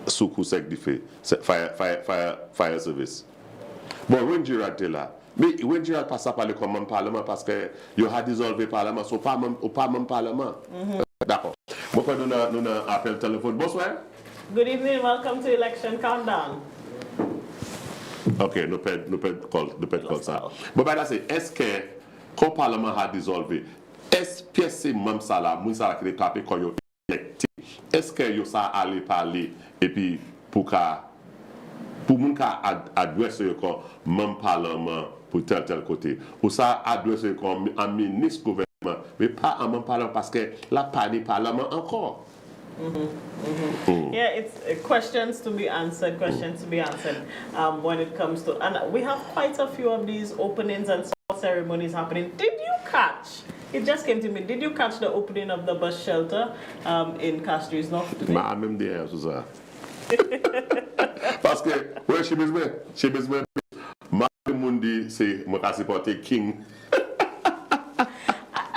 S2: sous Kousek du fait, fire service. Bon, Wayne Girard est là. Mais Wayne Girard passe par le commande parlement parce que il a dissolvé le parlement, so pas même parlement. D'accord. Moi, quand nous avons un appel téléphone. Bonsoir.
S1: Good evening, welcome to Election Countdown.
S2: Ok, nous pouvons call ça. Bon, ben là, c'est est-ce que quand le parlement a dissolvé, est-ce que c'est même ça là, moun ça qui est tapé quand yo électé, est-ce que yo ça aller parler et puis pour moun ka adresser comme même parlement pour tel côté ou ça adresser comme un ministre gouvernement mais pas un même parlement parce que là pas de parlement encore.
S1: Yeah, it's questions to be answered when it comes to, and we have quite a few of these openings and ceremonies happening. Did you catch? It just came to me. Did you catch the opening of the bus shelter in Castries North today?
S2: Ma même derrière tout ça. Parce que ouais, chez Bismarck, ma monde dit c'est moi qui supporter King.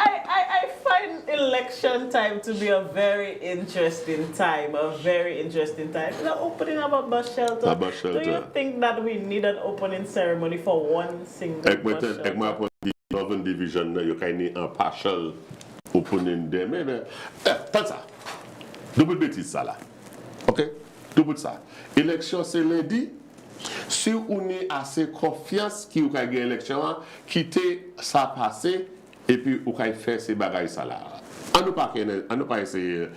S1: I find election time to be a very interesting time. The opening of a bus shelter. Do you think that we need an opening ceremony for one single bus shelter?
S2: Northern Division, you can need a partial opening there. Mais, tant ça. Double bêtise ça là. Ok? Double ça. Élection c'est lundi. Si on est assez confiance qui vous a gagné l'élection, quitter ça passer et puis vous avez fait ces bagages ça là. On ne pas essayer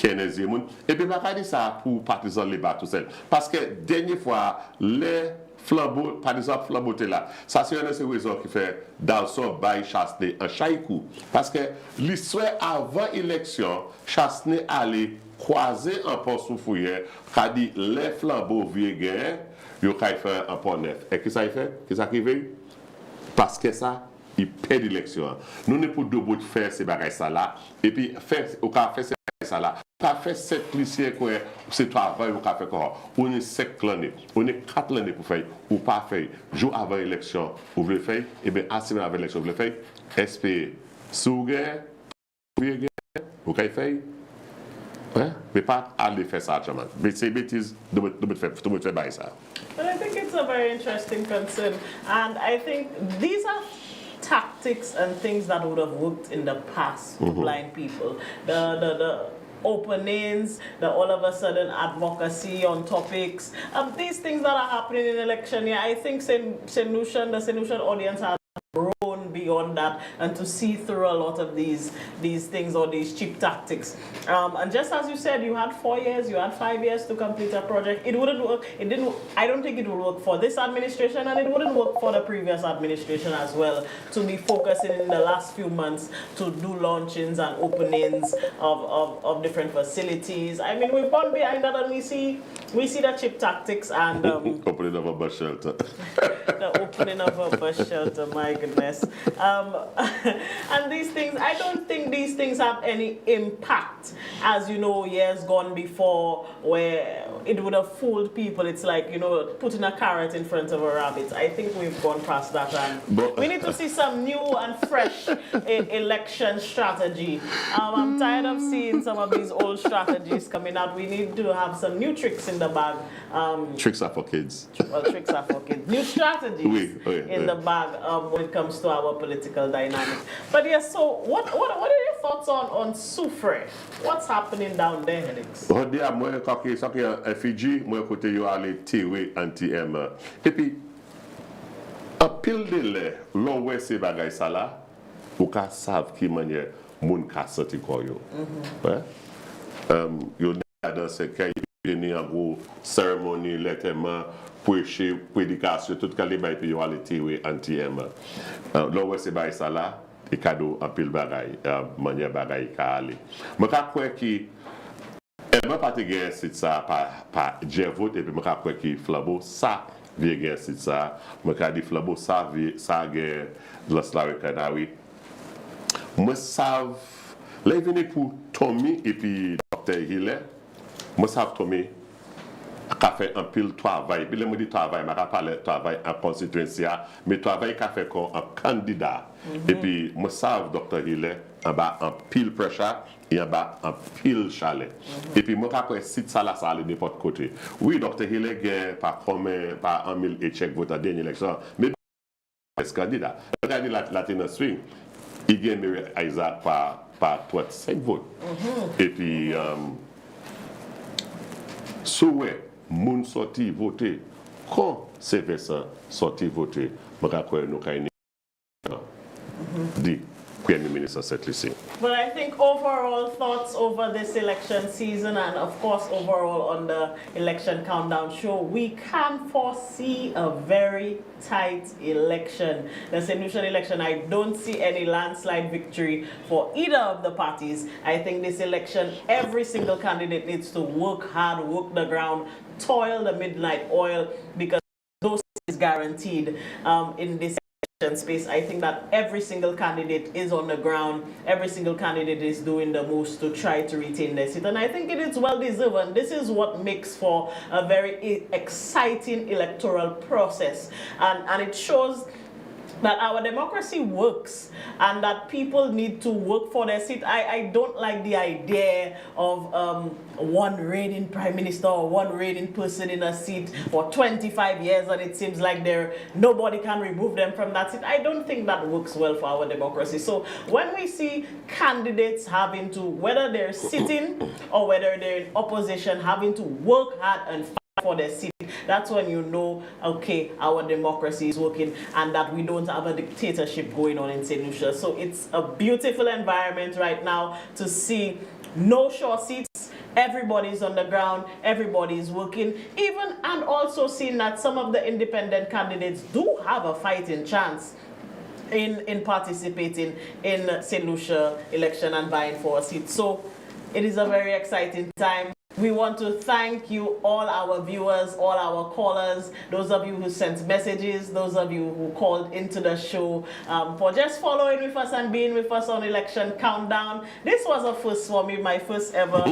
S2: et puis pas dire ça pour partisans les battre tout seul. Parce que dernière fois les flambeau, par exemple, flambeau là. Ça, c'est une raison qui fait Dalson by Chassenay en Chaïkou. Parce que l'histoire avant l'élection, Chassenay allait croiser un pont sous fouillère, qui a dit les flambeaux vieux guerre, il a fait un pont neuf. Et qu'est-ce qu'il fait? Qu'est-ce qui arrive? Parce que ça, il perd l'élection. Nous ne pouvons pas faire ces bagages ça là. Et puis, faire ces bagages ça là. Pas fait 7 lycées quoi, c'est travail ou fait quoi. On est 5 l'année, on est 4 l'année pour faire ou pas faire. Jour avant l'élection, vous voulez faire et bien assez avant l'élection vous voulez faire. SP sous guerre, vous pouvez faire. Ouais, mais pas aller faire ça jamais. Mais c'est bêtise de faire ça.
S1: But I think it's a very interesting concern, and I think these are tactics and things that would have worked in the past to blind people. The openings, the all of a sudden advocacy on topics, these things that are happening in election. Yeah, I think the St. Lucian audience has grown beyond that and to see through a lot of these things or these cheap tactics. And just as you said, you had 4 years, you had 5 years to complete a project. It wouldn't work. It didn't. I don't think it would work for this administration, and it wouldn't work for the previous administration as well, to be focusing in the last few months to do launchings and openings of different facilities. I mean, we've gone behind that, and we see the cheap tactics and
S2: opening of a bus shelter.
S1: the opening of a bus shelter. My goodness. And these things, I don't think these things have any impact, as you know, years gone before, where it would have fooled people. It's like, you know, putting a carrot in front of a rabbit. I think we've gone past that, and we need to see some new and fresh election strategy. I'm tired of seeing some of these old strategies coming out. We need to have some new tricks in the bag.
S2: Tricks are for kids.
S1: Well, tricks are for kids. New strategies in the bag when it comes to our political dynamics. But yes, so what are your thoughts on Soufrière? What's happening down there, Helix?
S2: Moi, quand il y a Fiji, moi, côté yo aller tirer anti-M. Et puis, en pile de lait, l'on voit ces bagailles ça là, pour qu'à savent qui manière moun ka sorti quoi yo. Yo dans ce cas, il y a une gros cérémonie, lettement, prêcher, prédication, tout cas les bails puis yo aller tirer anti-M. L'on voit ces bagailles ça là, et cadeau en pile bagaille, manière bagaille ka aller. Moi, quand quoi qui je ne pas gagner ça par Jevote et puis je crois que Flabo ça vient gagner ça. Je crois que Flabo ça gagne la Canary. Moi savent les venir pour Tommy et puis Dr. Hiller. Moi savent Tommy a fait un pile travail. Puis le dit travail, je ne parle pas travail en constituency, mais travail qu'a fait comme un candidat. Et puis moi savent Dr. Hiller en bas en pile pressure. Et en bas en pile chalet. Et puis moi quand site ça là ça allait n'importe côté. Oui, Dr. Hiller gagne par 1000 échecs vote à dernière élection, mais est candidat. Regardez la tennis swing. Il gagne Isaac par 35 votes. Et puis souhait moun sorti voter quand c'est ça sorti voter. Moi quand nous kay dit Premier Minister set lycée.
S1: But I think overall thoughts over this election season and of course overall on the election countdown show, we can foresee a very tight election. The St. Lucian election, I don't see any landslide victory for either of the parties. I think this election, every single candidate needs to work hard, work the ground, toil the midnight oil, because those is guaranteed in this space. I think that every single candidate is on the ground, every single candidate is doing the most to try to retain their seat, and I think it is well deserved, and this is what makes for a very exciting electoral process, and it shows that our democracy works and that people need to work for their seat. I don't like the idea of one reigning prime minister or one reigning person in a seat for 25 years and it seems like nobody can remove them from that seat. I don't think that works well for our democracy. So when we see candidates having to, whether they're sitting or whether they're in opposition, having to work hard and fight for their seat, that's when you know, okay, our democracy is working and that we don't have a dictatorship going on in St. Lucia. So it's a beautiful environment right now to see no short seats. Everybody's on the ground, everybody's working, even and also seeing that some of the independent candidates do have a fighting chance in participating in St. Lucia election and vying for a seat. So it is a very exciting time. We want to thank you, all our viewers, all our callers, those of you who sent messages, those of you who called into the show, for just following with us and being with us on Election Countdown. This was a first for me, my first ever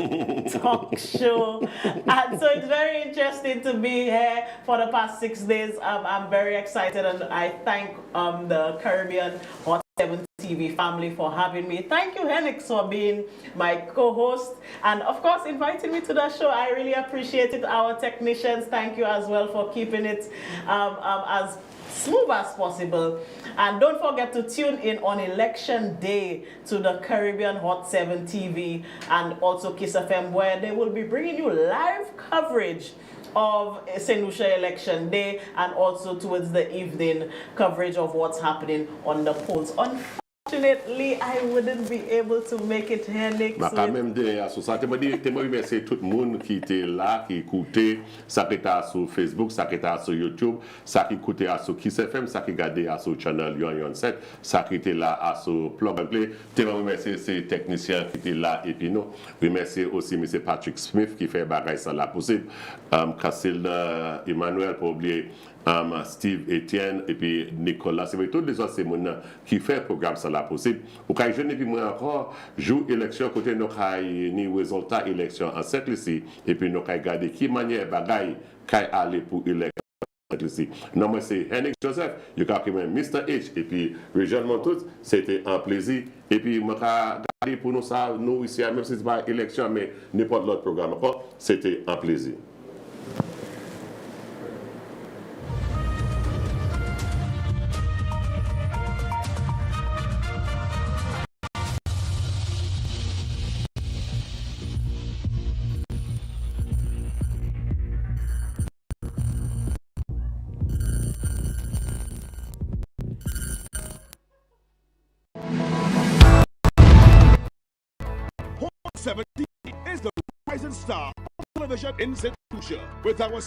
S1: talk show. And so it's very interesting to be here for the past 6 days. I'm very excited, and I thank the Caribbean Hot 7 TV family for having me. Thank you, Helix, for being my co-host and of course inviting me to the show. I really appreciate it. Our technicians, thank you as well for keeping it as smooth as possible. And don't forget to tune in on election day to the Caribbean Hot 7 TV and also Kiss FM, where they will be bringing you live coverage of St. Lucia election day and also towards the evening coverage of what's happening on the polls. Unfortunately, I wouldn't be able to make it here next
S2: Mais quand
S1: week.
S2: même, ça te remercie tout le monde qui était là, qui écoutait, ça qui était sur Facebook, ça qui était sur YouTube, ça qui écoutait sur Kiss FM, ça qui regardait sur Channel 117, ça qui était là sur Plug and Play. Je remercie ces techniciens qui étaient là et puis nous. Remercie aussi M. Patrick Smith qui fait bagaille ça là possible. Cassil Emmanuel, pour oublier. Steve Etienne et puis Nicolas, c'est tous les autres qui fait le programme ça là possible. Ou quand je ne puis moi encore, joue élection côté nous ni résultat élection en cercle ici et puis nous regarder qui manière bagaille qu'à aller pour élection ici. Non moi c'est Henrik Joseph, you can même Mr H et puis Réjean Montout, c'était un plaisir et puis moi regarder pour nous ça nous ici même si c'est pas élection mais n'importe l'autre programme encore, c'était un plaisir.
S8: Is the rising star of television in St. Lucia with our